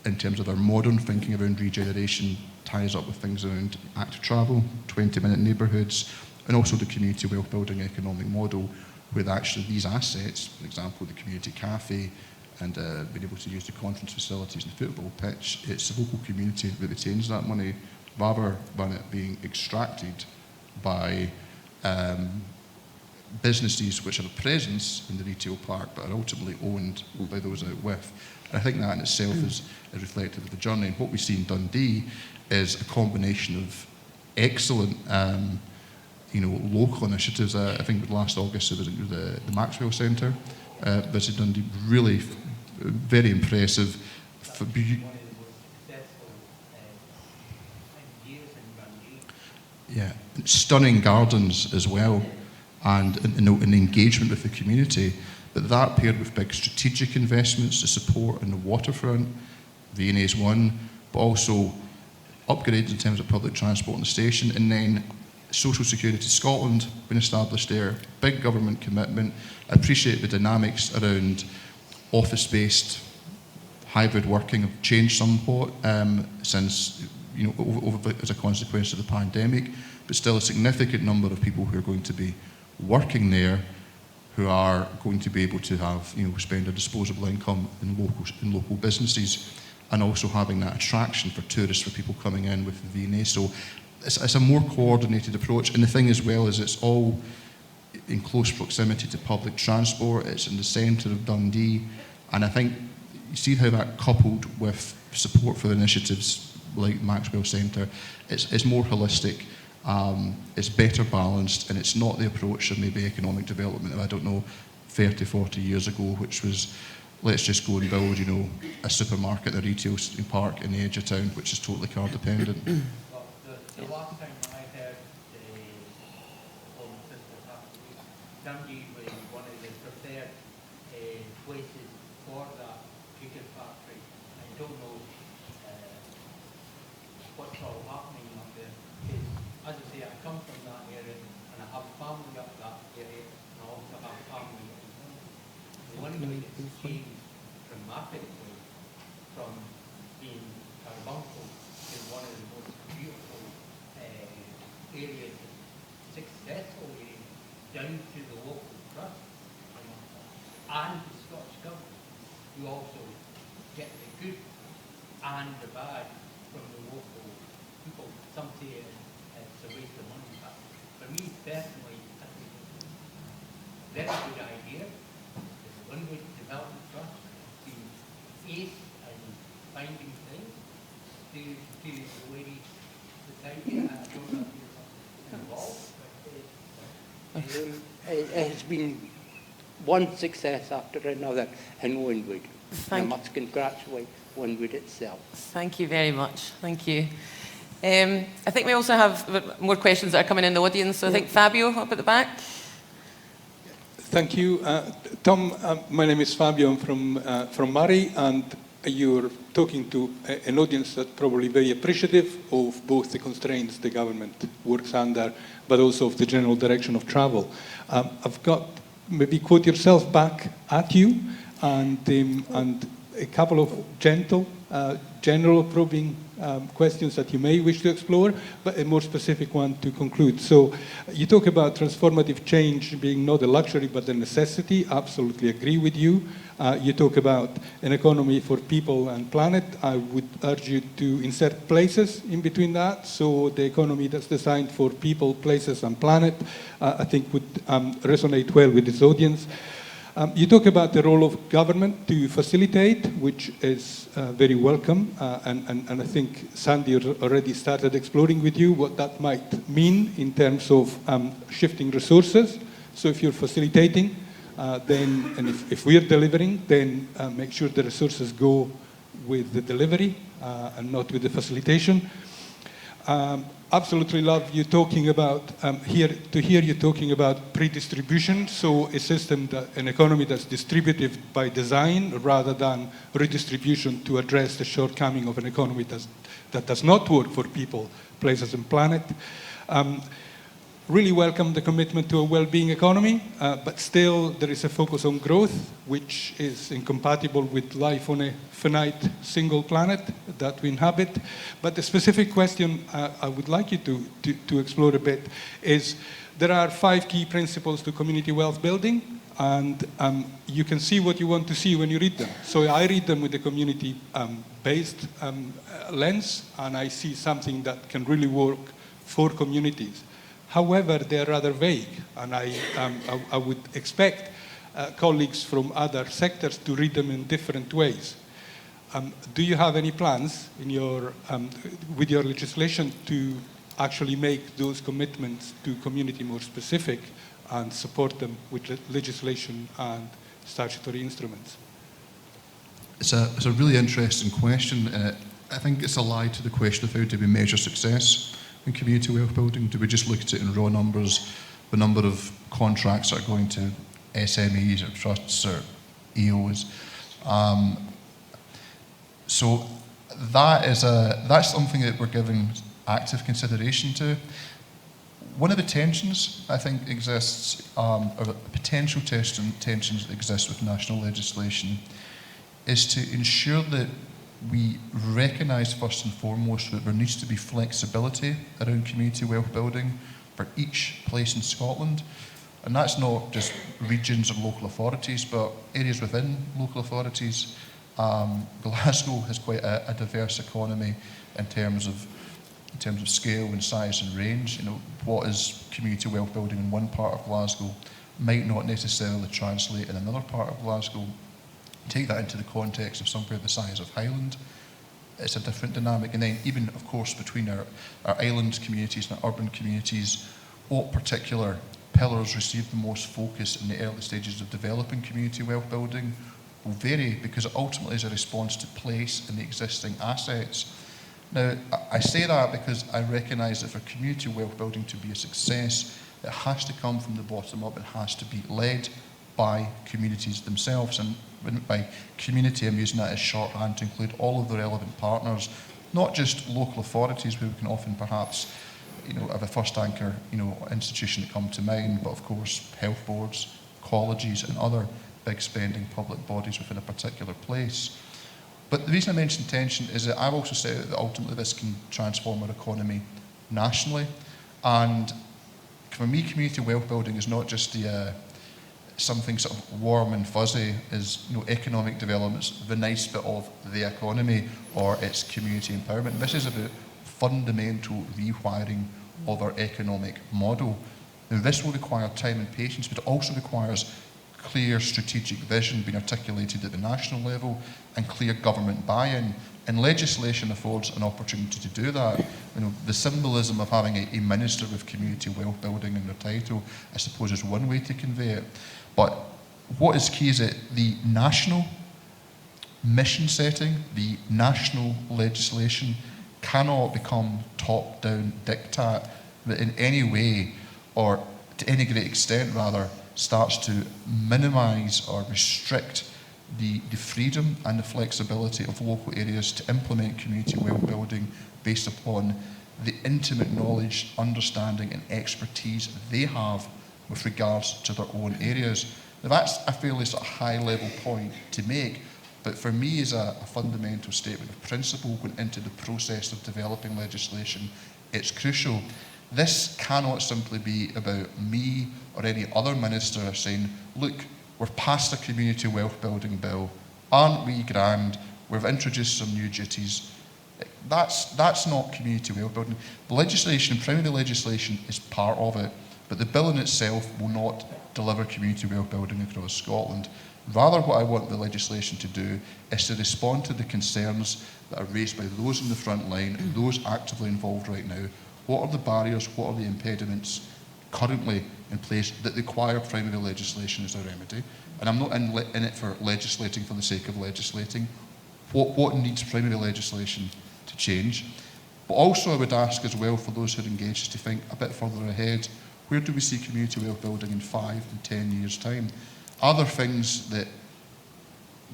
in terms of our modern thinking around regeneration ties up with things around active travel, 20-minute neighbourhoods, and also the community wealth building economic model where actually these assets, for example the community cafe, and being able to use the conference facilities and the football pitch, it's the local community that retains that money rather than it being extracted by businesses which have a presence in the retail park but are ultimately owned by those out with. And I think that in itself is reflective of the journey. And what we see in Dundee is a combination of excellent local initiatives. I think last August it was the Maxwell Centre visited Dundee, really very impressive. Yeah, stunning gardens as well, and an engagement with the community. But that paired with big strategic investments to support in the waterfront, V&A's one, but also upgrades in terms of public transport on the station, and then Social Security Scotland being established there, big government commitment. I appreciate the dynamics around office-based hybrid working have changed somewhat since, as a consequence of the pandemic, but still a significant number of people who are going to be working there who are going to be able to have, spend a disposable income in local businesses, and also having that attraction for tourists, for people coming in with the V&A. So it's a more coordinated approach, and the thing as well is it's all in close proximity to public transport. It's in the centre of Dundee, and I think you see how that coupled with support for initiatives like Maxwell Centre, it's more holistic, it's better balanced, and it's not the approach of maybe economic development of, I don't know, 30, 40 years ago, which was let's just go and build, a supermarket, a retail park in the edge of town, which is totally car dependent. Well, the last time I heard the Home Sister Factory, Dundee was one of the preferred places for that chicken factory. I don't know what's all happening up there. Because, as I say, I come from that area and I have family up that area, and I also have family up in the one way it's changed dramatically from being carbuncle to one of the most beautiful areas, successful areas, down to the local trust and the Scottish Government. You also get the good and the bad from the local people. Some say it's a waste of money, but for me personally, I think it's a very good idea. It's a one-way development trust to ace and finding things to the way society. I don't know if you're involved, but It has been one success after another in Winwood. I must congratulate Winwood itself. Thank you very much. Thank you. I think we also have more questions that are coming in the audience. So I think Fabio up at the back. Thank you. Tom, my name is Fabio. I'm from Murray, and you're talking to an audience that's probably very appreciative of both the constraints the government works under, but also of the general direction of travel. I've got, maybe quote yourself back at you, and a couple of general probing questions that you may wish to explore, but a more specific one to conclude. So you talk about transformative change being not a luxury but a necessity. Absolutely agree with you. You talk about an economy for people and planet. I would urge you to insert places in between that. So the economy that's designed for people, places, and planet, I think would resonate well with this audience. You talk about the role of government to facilitate, which is very welcome, and I think Sandy already started exploring with you what that might mean in terms of shifting resources. So if you're facilitating, then, and if we're delivering, then make sure the resources go with the delivery and not with the facilitation. Absolutely love you talking about hear you talking about pre-distribution, so a system an economy that's distributive by design rather than redistribution to address the shortcoming of an economy that does not work for people, places, and planet. Really welcome the commitment to a well-being economy, but still there is a focus on growth, which is incompatible with life on a finite single planet that we inhabit. But the specific question I would like you to explore a bit is, there are 5 key principles to community wealth building, and you can see what you want to see when you read them. So I read them with a community-based lens, and I see something that can really work for communities. However, they're rather vague, and I would expect colleagues from other sectors to read them in different ways. Do you have any plans in with your legislation to actually make those commitments to community more specific and support them with legislation and statutory instruments? It's a really interesting question. I think it's allied to the question of how do we measure success in community wealth building. Do we just look at it in raw numbers, the number of contracts that are going to SMEs or trusts or EOs? So that's something that we're giving active consideration to. One of the tensions I think exists, or potential tensions that exist with national legislation, is to ensure that we recognise first and foremost that there needs to be flexibility around community wealth building for each place in Scotland. And that's not just regions or local authorities, but areas within local authorities. Glasgow has quite a diverse economy in terms of scale and size and range. You know, what is community wealth building in one part of Glasgow might not necessarily translate in another part of Glasgow. Take that into the context of somewhere the size of Highland, it's a different dynamic. And then even, of course, between our island communities and our urban communities, what particular pillars receive the most focus in the early stages of developing community wealth building will vary, because it ultimately is a response to place in the existing assets. Now, I say that because I recognise that for community wealth building to be a success, it has to come from the bottom up. It has to be led by communities themselves. And by community, I'm using that as shorthand to include all of the relevant partners, not just local authorities, where we can often perhaps, have a first anchor, institution that come to mind, but of course health boards, colleges, and other big spending public bodies within a particular place. But the reason I mention tension is that I've also said that ultimately this can transform our economy nationally. And for me, community wealth building is not just something sort of warm and fuzzy, is economic development's the nice bit of the economy, or it's community empowerment. This is about fundamental rewiring of our economic model. Now, this will require time and patience, but it also requires clear strategic vision being articulated at the national level and clear government buy-in. And legislation affords an opportunity to do that. The symbolism of having a Minister of Community Wealth Building in their title, I suppose, is one way to convey it. But what is key is that the national mission setting, the national legislation, cannot become top-down diktat that in any way, or to any great extent rather, starts to minimise or restrict the freedom and the flexibility of local areas to implement community wealth building based upon the intimate knowledge, understanding and expertise they have with regards to their own areas. Now, that's a fairly sort of high-level point to make, but for me is a fundamental statement of principle going into the process of developing legislation. It's crucial. This cannot simply be about me or any other minister saying, look, we're past the community wealth building bill, aren't we grand, we've introduced some new duties. That's not community wealth building. The legislation, primary legislation, is part of it, but the bill in itself will not deliver community wealth building across Scotland. Rather, what I want the legislation to do is to respond to the concerns that are raised by those in the front line, those actively involved right now. What are the barriers, what are the impediments currently in place that require primary legislation as a remedy? And I'm not in it for legislating for the sake of legislating. What needs primary legislation to change? But also I would ask as well for those who are engaged to think a bit further ahead. Where do we see community wealth building in 5 and 10 years' time? Are there things that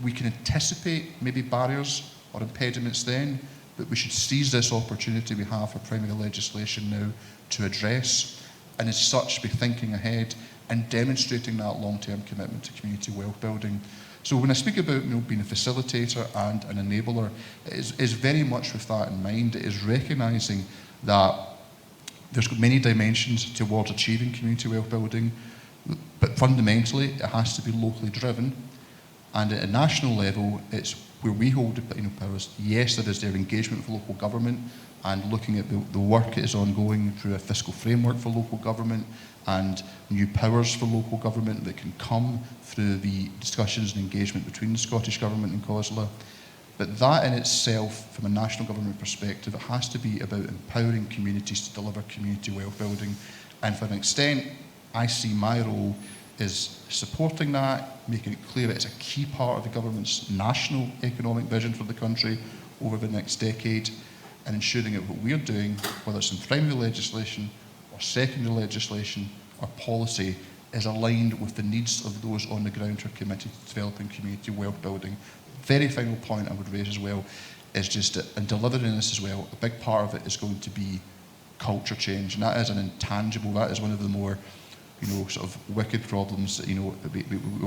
we can anticipate, maybe barriers or impediments then, but we should seize this opportunity we have for primary legislation now to address, and as such be thinking ahead and demonstrating that long-term commitment to community wealth building. So when I speak about being a facilitator and an enabler, it is very much with that in mind. It is recognising that there's many dimensions towards achieving community wealth building, but fundamentally it has to be locally driven. And at a national level, it's where we hold the powers. Yes, there is their engagement with local government and looking at the work that is ongoing through a fiscal framework for local government and new powers for local government that can come through the discussions and engagement between the Scottish Government and COSLA. But that in itself, from a national government perspective, it has to be about empowering communities to deliver community wealth building. And for an extent, I see my role is supporting that, making it clear that it's a key part of the government's national economic vision for the country over the next decade, and ensuring that what we're doing, whether it's in primary legislation or secondary legislation or policy, is aligned with the needs of those on the ground who are committed to developing community wealth building. Very final point I would raise as well is just that in delivering this as well, a big part of it is going to be culture change, and that is an intangible, that is one of the more sort of wicked problems that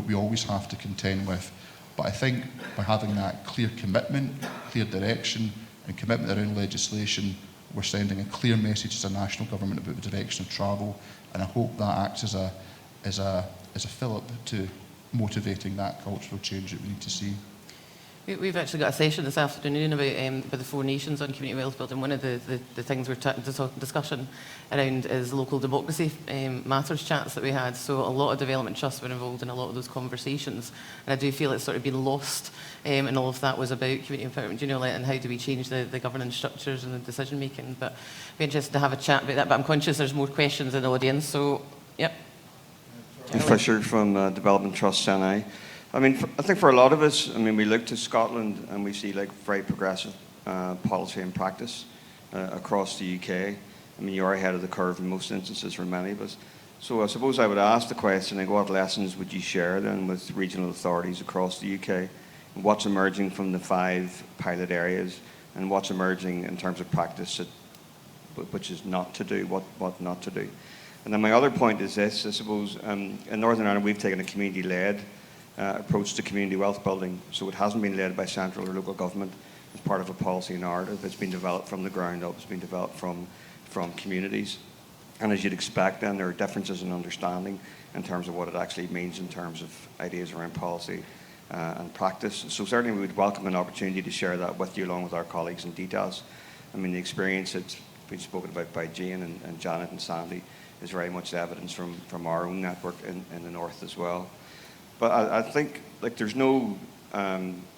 we always have to contend with. But I think by having that clear commitment, clear direction, and commitment around legislation, we're sending a clear message as a national government about the direction of travel, and I hope that acts as a fillip to motivating that cultural change that we need to see. We've actually got a session this afternoon about the 4 nations on community wealth building. One of the things we're discussion around is local democracy matters chats that we had. So a lot of development trusts were involved in a lot of those conversations, and I do feel it's sort of been lost. And all of that was about community empowerment, and how do we change the governance structures and the decision making. But I'd be interested to have a chat about that. But I'm conscious there's more questions in the audience. So, yep. Fisher from Development Trust Chennai. I think for a lot of us, we look to Scotland and we see very progressive policy and practice across the UK. You are ahead of the curve in most instances for many of us. So I suppose I would ask the question, what lessons would you share then with regional authorities across the UK? What's emerging from the 5 pilot areas, and what's emerging in terms of practice, which is not to do, what not to do? And then my other point is this, I suppose, in Northern Ireland we've taken a community-led approach to community wealth building. So it hasn't been led by central or local government as part of a policy narrative. It's been developed from the ground up. It's been developed from communities. And as you'd expect then, there are differences in understanding in terms of what it actually means in terms of ideas around policy and practice. So certainly we would welcome an opportunity to share that with you along with our colleagues in DTAS. The experience that's been spoken about by Jane and Janet and Sandy is very much evidence from our own network in the north as well. But I think there's no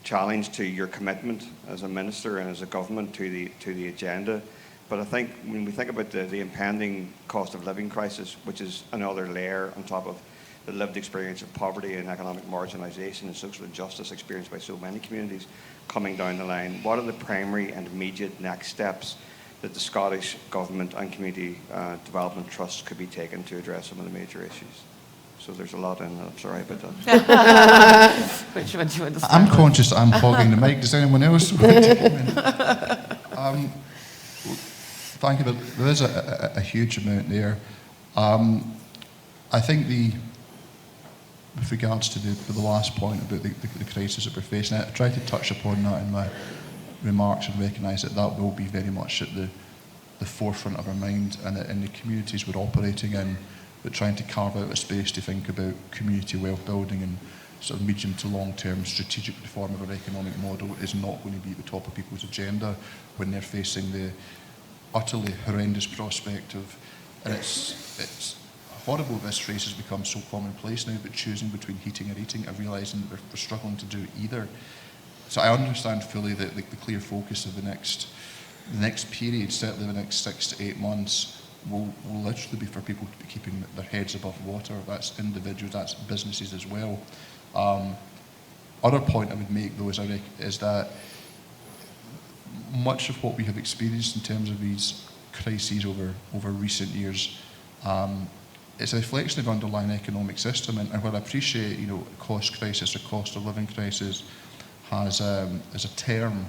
challenge to your commitment as a minister and as a government to the agenda. But I think when we think about the impending cost of living crisis, which is another layer on top of the lived experience of poverty and economic marginalisation and social injustice experienced by so many communities coming down the line, what are the primary and immediate next steps that the Scottish Government and Community Development Trusts could be taken to address some of the major issues? So there's a lot in that. I'm sorry about that. Which one do you want to start I'm with? conscious that I'm hogging the mic. Does anyone else want to come in? Thank you, but there is a huge amount there. I think with regards to the last point about the crisis that we're facing, I tried to touch upon that in my remarks and recognise that will be very much at the forefront of our mind, and in the communities we're operating in, but trying to carve out a space to think about community wealth building and sort of medium to long-term strategic reform of our economic model is not going to be at the top of people's agenda when they're facing the utterly horrendous prospect of, and it's horrible this phrase has become so commonplace now, but choosing between heating or eating, and realising that we're struggling to do either. So I understand fully that the clear focus of the next period, certainly the next 6 to 8 months, will literally be for people to be keeping their heads above water. That's individuals, that's businesses as well. Other point I would make though is that much of what we have experienced in terms of these crises over recent years, it's a reflection of the underlying economic system. And what I appreciate, cost crisis or cost of living crisis has, as a term,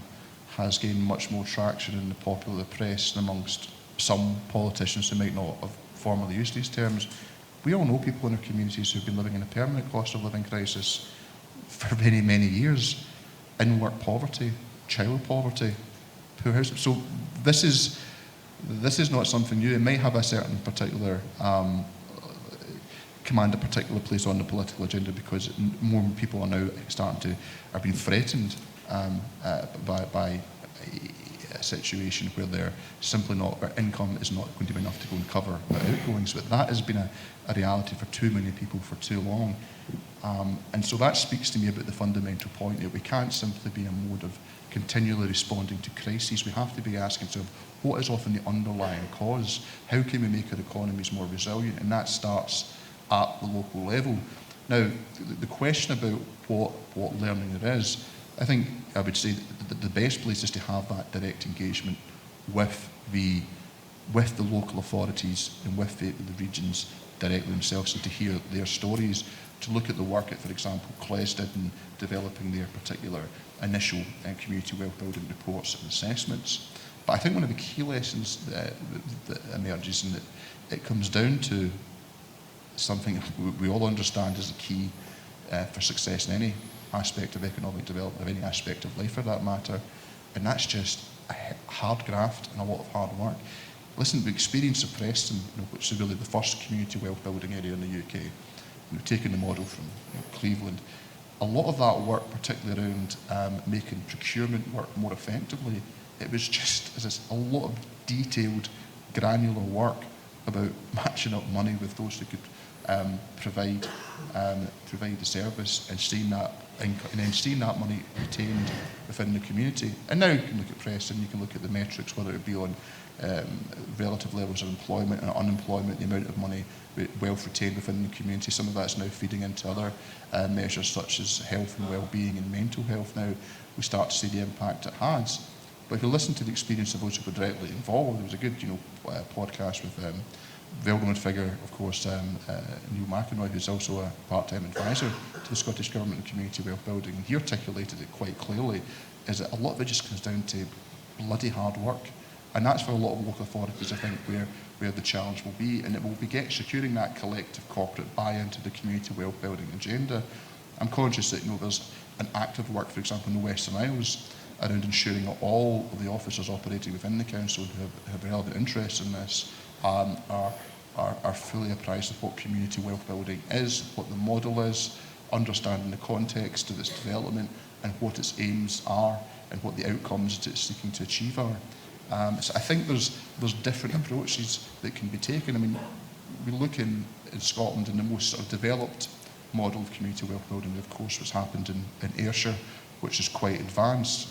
has gained much more traction in the popular press and amongst some politicians who might not have formally used these terms. We all know people in our communities who've been living in a permanent cost of living crisis for many, many years. In-work poverty, child poverty, poor housing. So this is not something new. It may have a certain particular command a particular place on the political agenda because more people are now being threatened by a situation where they're simply not, their income is not going to be enough to go and cover their outgoings. But that has been a reality for too many people for too long. And so that speaks to me about the fundamental point that we can't simply be in a mode of continually responding to crises. We have to be asking ourselves, what is often the underlying cause? How can we make our economies more resilient? And that starts at the local level. Now, the question about what learning there is, I think I would say that the best place is to have that direct engagement with the local authorities and with the regions directly themselves, and to hear their stories, to look at the work that, for example, CLES did in developing their particular initial community well-building reports and assessments. But I think one of the key lessons that emerges, and that it comes down to something we all understand is the key for success in any aspect of economic development, of any aspect of life for that matter, and that's just a hard graft and a lot of hard work. Listen, the experience of Preston, which is really the first community wealth building area in the UK, taking the model from Cleveland, a lot of that work, particularly around making procurement work more effectively, it was just a lot of detailed, granular work about matching up money with those who could provide the service, and seeing that income, and then seeing that money retained within the community. And now you can look at Preston, you can look at the metrics, whether it be on relative levels of employment and unemployment, the amount of money wealth retained within the community. Some of that's now feeding into other measures such as health and well-being and mental health. Now we start to see the impact it has. But if you listen to the experience of those who were directly involved, there was a good podcast with well-known figure, of course, Neil McEnroy, who's also a part-time advisor to the Scottish Government and Community Wealth Building, and he articulated it quite clearly, is that a lot of it just comes down to bloody hard work. And that's for a lot of local authorities, I think, where the challenge will be, and it will be securing that collective corporate buy-in to the community wealth building agenda. I'm conscious that there's an active work, for example, in the Western Isles around ensuring that all of the officers operating within the council who have relevant interests in this are fully apprised of what community wealth building is, what the model is, understanding the context of its development and what its aims are and what the outcomes that it's seeking to achieve are. So I think there's different approaches that can be taken. I mean, we look in Scotland, in the most sort of developed model of community wealth building, of course, what's happened in Ayrshire, which is quite advanced.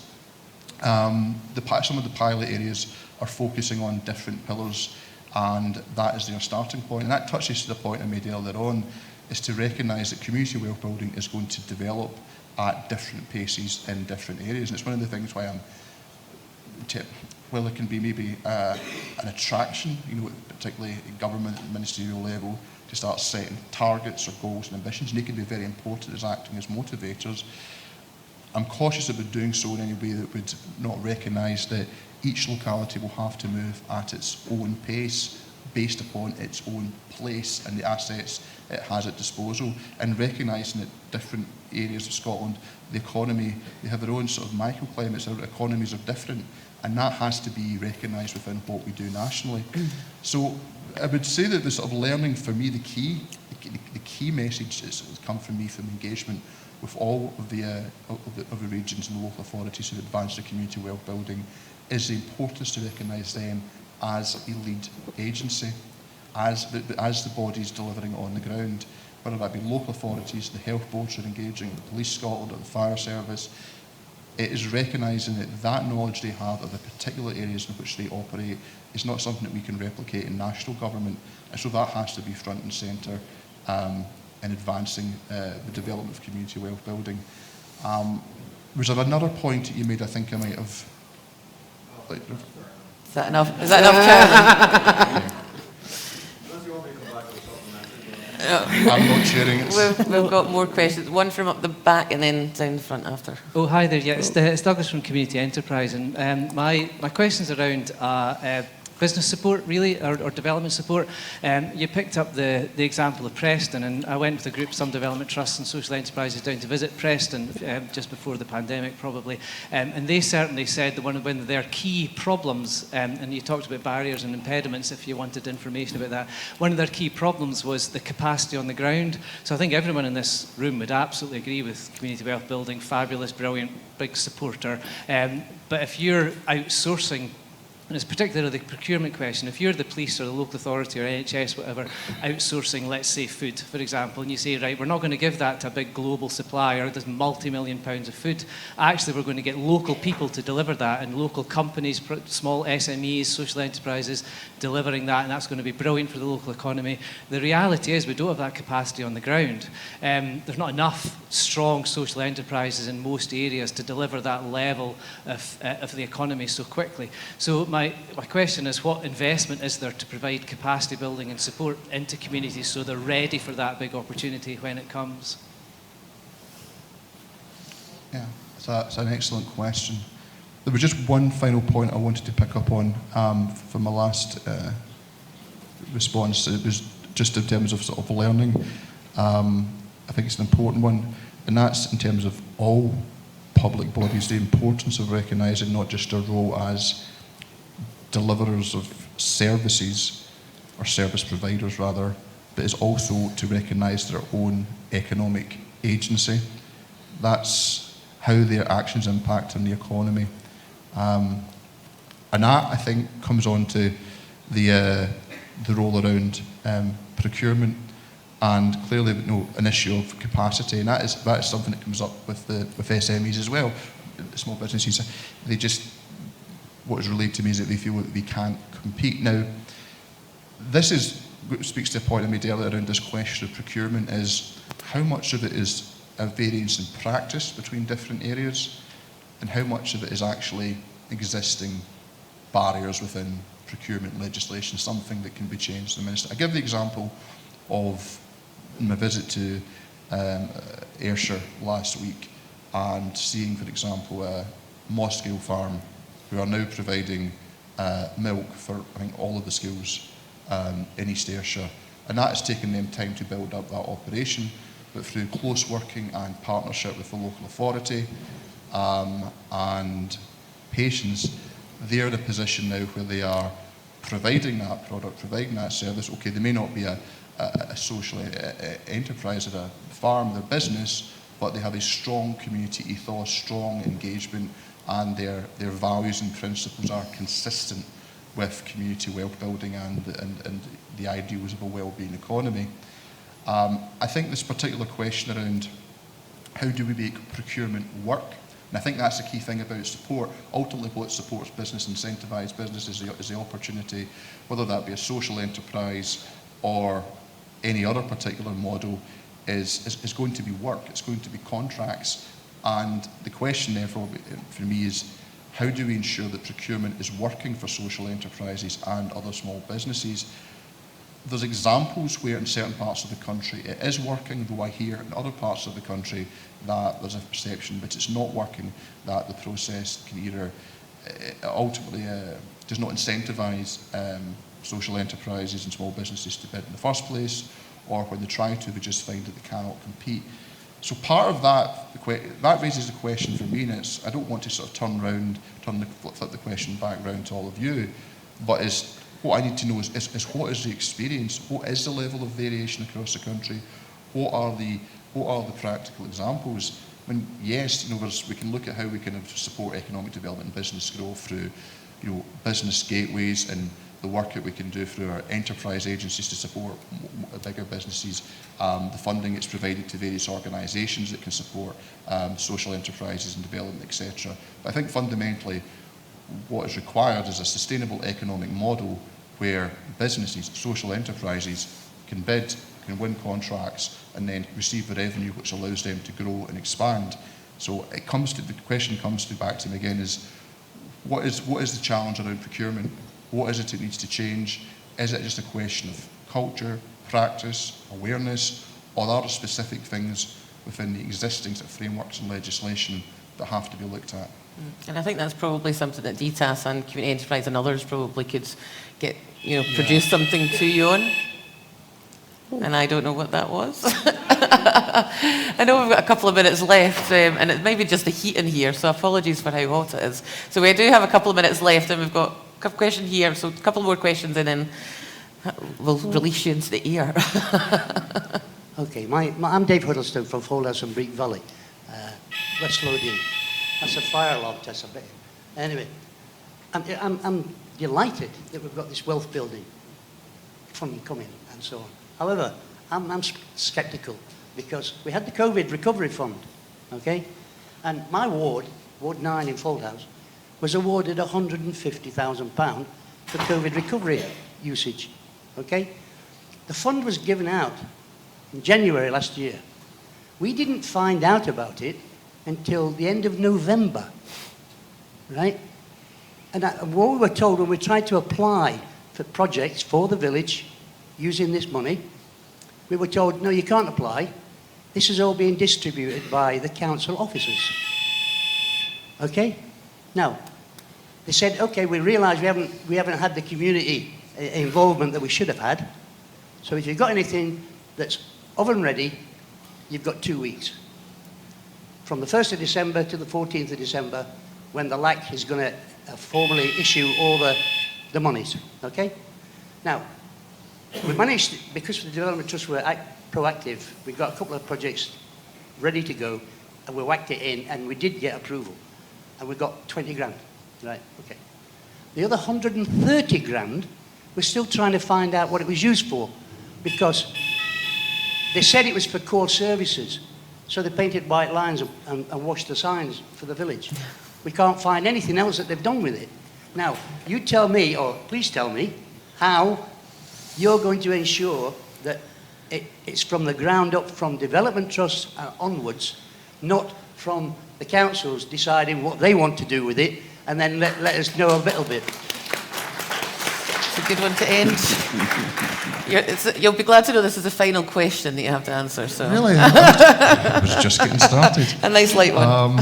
Some of the pilot areas are focusing on different pillars, and that is their starting point. And that touches to the point I made earlier on, is to recognise that community wealth building is going to develop at different paces in different areas. And it's one of the things why there can be maybe an attraction, particularly at government and ministerial level, to start setting targets or goals and ambitions, and they can be very important as acting as motivators. I'm cautious about doing so in any way that would not recognise that each locality will have to move at its own pace, based upon its own place and the assets it has at disposal, and recognising that different areas of Scotland, the economy, they have their own sort of microclimates, their economies are different, and that has to be recognised within what we do nationally. So I would say that the sort of learning for me, the key message has come from me from engagement with all of the regions and the local authorities who advance the community wealth building, is the importance to recognise them as a lead agency, as the bodies delivering on the ground, whether that be local authorities, the health boards are engaging, the Police Scotland or the Fire Service. It is recognising that knowledge they have of the particular areas in which they operate is not something that we can replicate in national government, and so that has to be front and centre in advancing the development of community wealth building. Was there another point that you made I think I might have Is that enough? Is that enough, Chairman? I'm not chairing it. We've got more questions. One from up the back and then down the front after. Oh, hi there. Yeah, it's Douglas from Community Enterprise. And my question's around business support, really, or development support. You picked up the example of Preston, and I went with a group, some development trusts and social enterprises, down to visit Preston just before the pandemic, probably. And they certainly said that one of their key problems, and you talked about barriers and impediments if you wanted information about that, one of their key problems was the capacity on the ground. So I think everyone in this room would absolutely agree with community wealth building, fabulous, brilliant, big supporter. But if you're outsourcing, and it's particularly the procurement question, if you're the police or the local authority or NHS, whatever, outsourcing, let's say, food, for example, and you say, right, we're not going to give that to a big global supplier, there's multi-million pounds of food. Actually, we're going to get local people to deliver that, and local companies, small SMEs, social enterprises, delivering that, and that's going to be brilliant for the local economy. The reality is we don't have that capacity on the ground. There's not enough strong social enterprises in most areas to deliver that level of the economy so quickly. So my question is, what investment is there to provide capacity building and support into communities so they're ready for that big opportunity when it comes? Yeah, that's an excellent question. There was just one final point I wanted to pick up on from my last response. It was just in terms of sort of learning. I think it's an important one, and that's in terms of all public bodies, the importance of recognising not just their role as deliverers of services, or service providers rather, but is also to recognise their own economic agency. That's how their actions impact on the economy. And that, I think, comes on to the role around procurement, and clearly an issue of capacity, and that is something that comes up with SMEs as well. Small businesses, they just, what is relayed to me is that they feel that they can't compete. Now, this speaks to a point I made earlier around this question of procurement, is how much of it is a variance in practice between different areas, and how much of it is actually existing barriers within procurement legislation, something that can be changed. I give the example of my visit to Ayrshire last week, and seeing, for example, Mosgiel Farm, who are now providing milk for, I think, all of the schools in East Ayrshire. And that has taken them time to build up that operation, but through close working and partnership with the local authority and patience, they're in a position now where they are providing that product, providing that service. Okay, they may not be a social enterprise or a farm, their business, but they have a strong community ethos, strong engagement, and their values and principles are consistent with community wealth building and the ideals of a well-being economy. I think this particular question around how do we make procurement work, and I think that's the key thing about support. Ultimately, what supports business, incentivises business, is the opportunity, whether that be a social enterprise or any other particular model, is going to be work, it's going to be contracts. And the question therefore for me is, how do we ensure that procurement is working for social enterprises and other small businesses? There's examples where in certain parts of the country it is working, though I hear in other parts of the country that there's a perception that it's not working, that the process can either ultimately does not incentivise social enterprises and small businesses to bid in the first place, or when they try to, they just find that they cannot compete. So part of that raises the question for me, and I don't want to sort of flip the question back round to all of you, but what I need to know is what is the experience, what is the level of variation across the country, what are the practical examples? I mean, yes, we can look at how we can support economic development and business growth through, business gateways and the work that we can do through our enterprise agencies to support bigger businesses, the funding that's provided to various organisations that can support social enterprises and development, etc. But I think fundamentally what is required is a sustainable economic model where businesses, social enterprises, can bid, can win contracts, and then receive the revenue which allows them to grow and expand. So the question comes back to me again is, what is the challenge around procurement? What is it that needs to change? Is it just a question of culture, practice, awareness, or are there specific things within the existing sort of frameworks and legislation that have to be looked at? And I think that's probably something that DTAS and Community Enterprise and others probably could get, produce something to you on. And I don't know what that was. I know we've got a couple of minutes left, and it may be just the heat in here, so apologies for how hot it is. So we do have a couple of minutes left, and we've got a couple of questions here, so a couple more questions, and then we'll release you into the air. Okay, I'm Dave Huddleston from Foldhouse and Break Valley, West Lothian. That's a fire alarm test, I bet. Anyway, I'm delighted that we've got this wealth building funding coming and so on. However, I'm sceptical because we had the COVID recovery fund, okay? And my ward, Ward 9 in Foldhouse, was awarded £150,000 for COVID recovery usage, okay? The fund was given out in January last year. We didn't find out about it until the end of November, right? And what we were told when we tried to apply for projects for the village using this money, we were told, no, you can't apply. This is all being distributed by the council officers. Okay? Now, they said, okay, we realise we haven't had the community involvement that we should have had. So if you've got anything that's oven ready, you've got 2 weeks. From the 1st of December to the 14th of December, when the LAC is going to formally issue all the monies, okay? Now, we managed, because the Development Trust were proactive, we got a couple of projects ready to go, and we whacked it in, and we did get approval. And we got 20 grand, right, okay. The other 130 grand, we're still trying to find out what it was used for, because they said it was for core services. So they painted white lines and washed the signs for the village. We can't find anything else that they've done with it. Now, you tell me, or please tell me, how you're going to ensure that it's from the ground up, from Development Trust onwards, not from the councils deciding what they want to do with it, and then let us know a little bit. It's a good one to end. You'll be glad to know this is the final question that you have to answer. So. Really? I was just getting started. A nice light one.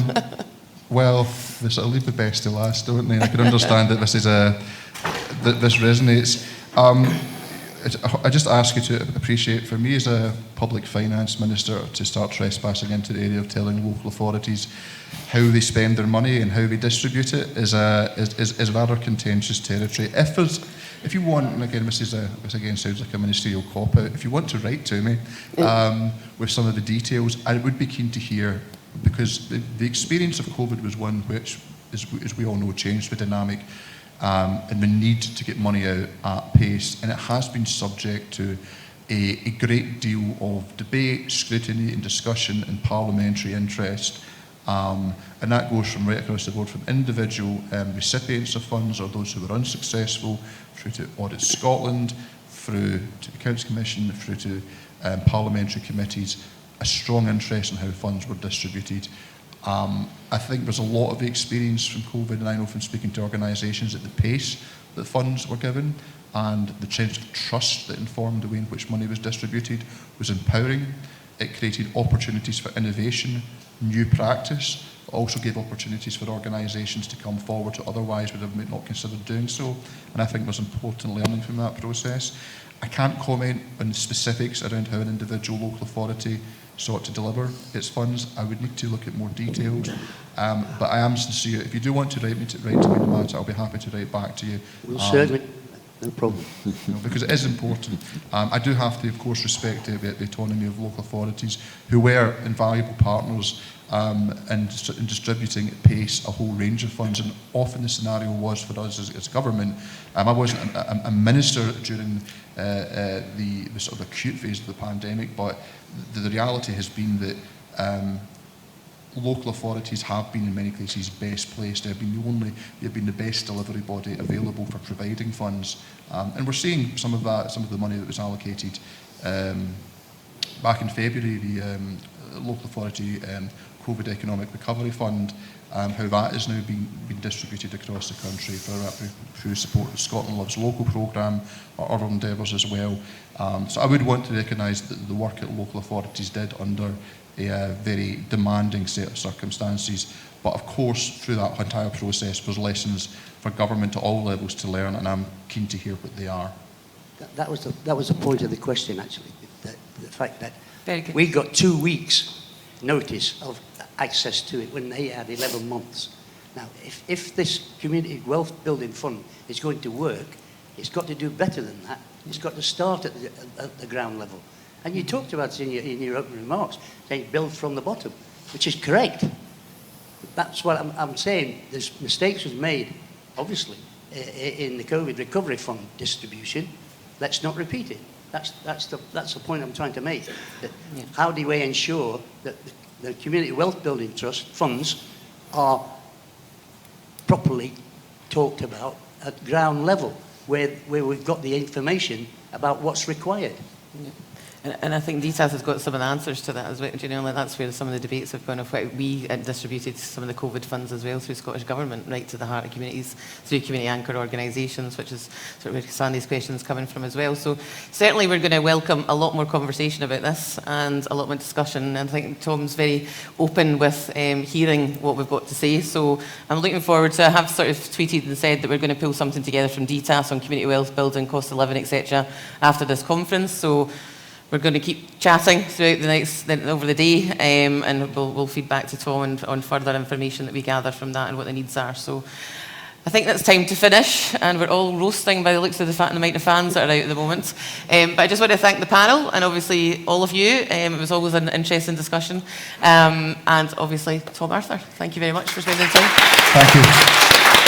Well, they sort of leave the best to last, don't they? I can understand that this resonates. I just ask you to appreciate, for me as a public finance minister, to start trespassing into the area of telling local authorities how they spend their money and how they distribute it is rather contentious territory. If you want, and again, this again sounds like a ministerial cop-out, if you want to write to me with some of the details, I would be keen to hear, because the experience of COVID was one which, as we all know, changed the dynamic and the need to get money out at pace, and it has been subject to a great deal of debate, scrutiny and discussion and parliamentary interest. And that goes from right across the board, from individual recipients of funds or those who were unsuccessful, through to Audit Scotland, through to the Accounts Commission, through to parliamentary committees. A strong interest in how funds were distributed. I think there's a lot of experience from COVID, and I know from speaking to organisations at the pace that funds were given and the sense of trust that informed the way in which money was distributed was empowering. It created opportunities for innovation, new practice. It also gave opportunities for organisations to come forward who otherwise would have not considered doing so. And I think there's important learning from that process. I can't comment on the specifics around how an individual local authority sought to deliver its funds. I would need to look at more details. But I am sincere. If you do want to write to me on the matter, I'll be happy to write back to you. We'll certainly. No problem. Because it is important. I do have to, of course, respect the autonomy of local authorities, who were invaluable partners in distributing at pace a whole range of funds. And often the scenario was for us as government. I wasn't a minister during the sort of acute phase of the pandemic, but the reality has been that local authorities have been in many cases best placed. They've been the best delivery body available for providing funds. And we're seeing some of the money that was allocated back in February. The local authority COVID Economic Recovery Fund, how that is now being distributed across the country through support of Scotland Loves Local programme or other endeavours as well. So I would want to recognise that the work that local authorities did under a very demanding set of circumstances. But of course, through that entire process, there's lessons for government at all levels to learn, and I'm keen to hear what they are. That was the point of the question, actually. The fact that Very good. we got 2 weeks notice of access to it when they had 11 months. Now, if this community wealth building fund is going to work, it's got to do better than that. It's got to start at the ground level. And you talked about in your opening remarks, saying build from the bottom, which is correct. That's what I'm saying. There's mistakes was made, obviously, in the COVID Recovery Fund distribution. Let's not repeat it. That's the point I'm trying to make. Yeah. How do we ensure that the Community Wealth Building Trust funds are properly talked about at ground level, where we've got the information about what's required? Yeah. And I think DTAS has got some of the answers to that as well. You know, like that's where some of the debates have gone off. We distributed some of the COVID funds as well through Scottish Government, right to the heart of communities, through community anchor organisations, which is sort of where Sandy's question's coming from as well. So certainly we're going to welcome a lot more conversation about this and a lot more discussion. And I think Tom's very open with hearing what we've got to say. So I'm looking forward to, I have sort of tweeted and said that we're going to pull something together from DTAS on community wealth building, cost of living, etc. after this conference. So we're going to keep chatting throughout over the day, and we'll feed back to Tom on further information that we gather from that and what the needs are. So I think that's time to finish, and we're all roasting by the looks of the amount of fans that are out at the moment. But I just want to thank the panel and obviously all of you. It was always an interesting discussion. And obviously Tom, Arthur, thank you very much for spending the time. Thank you.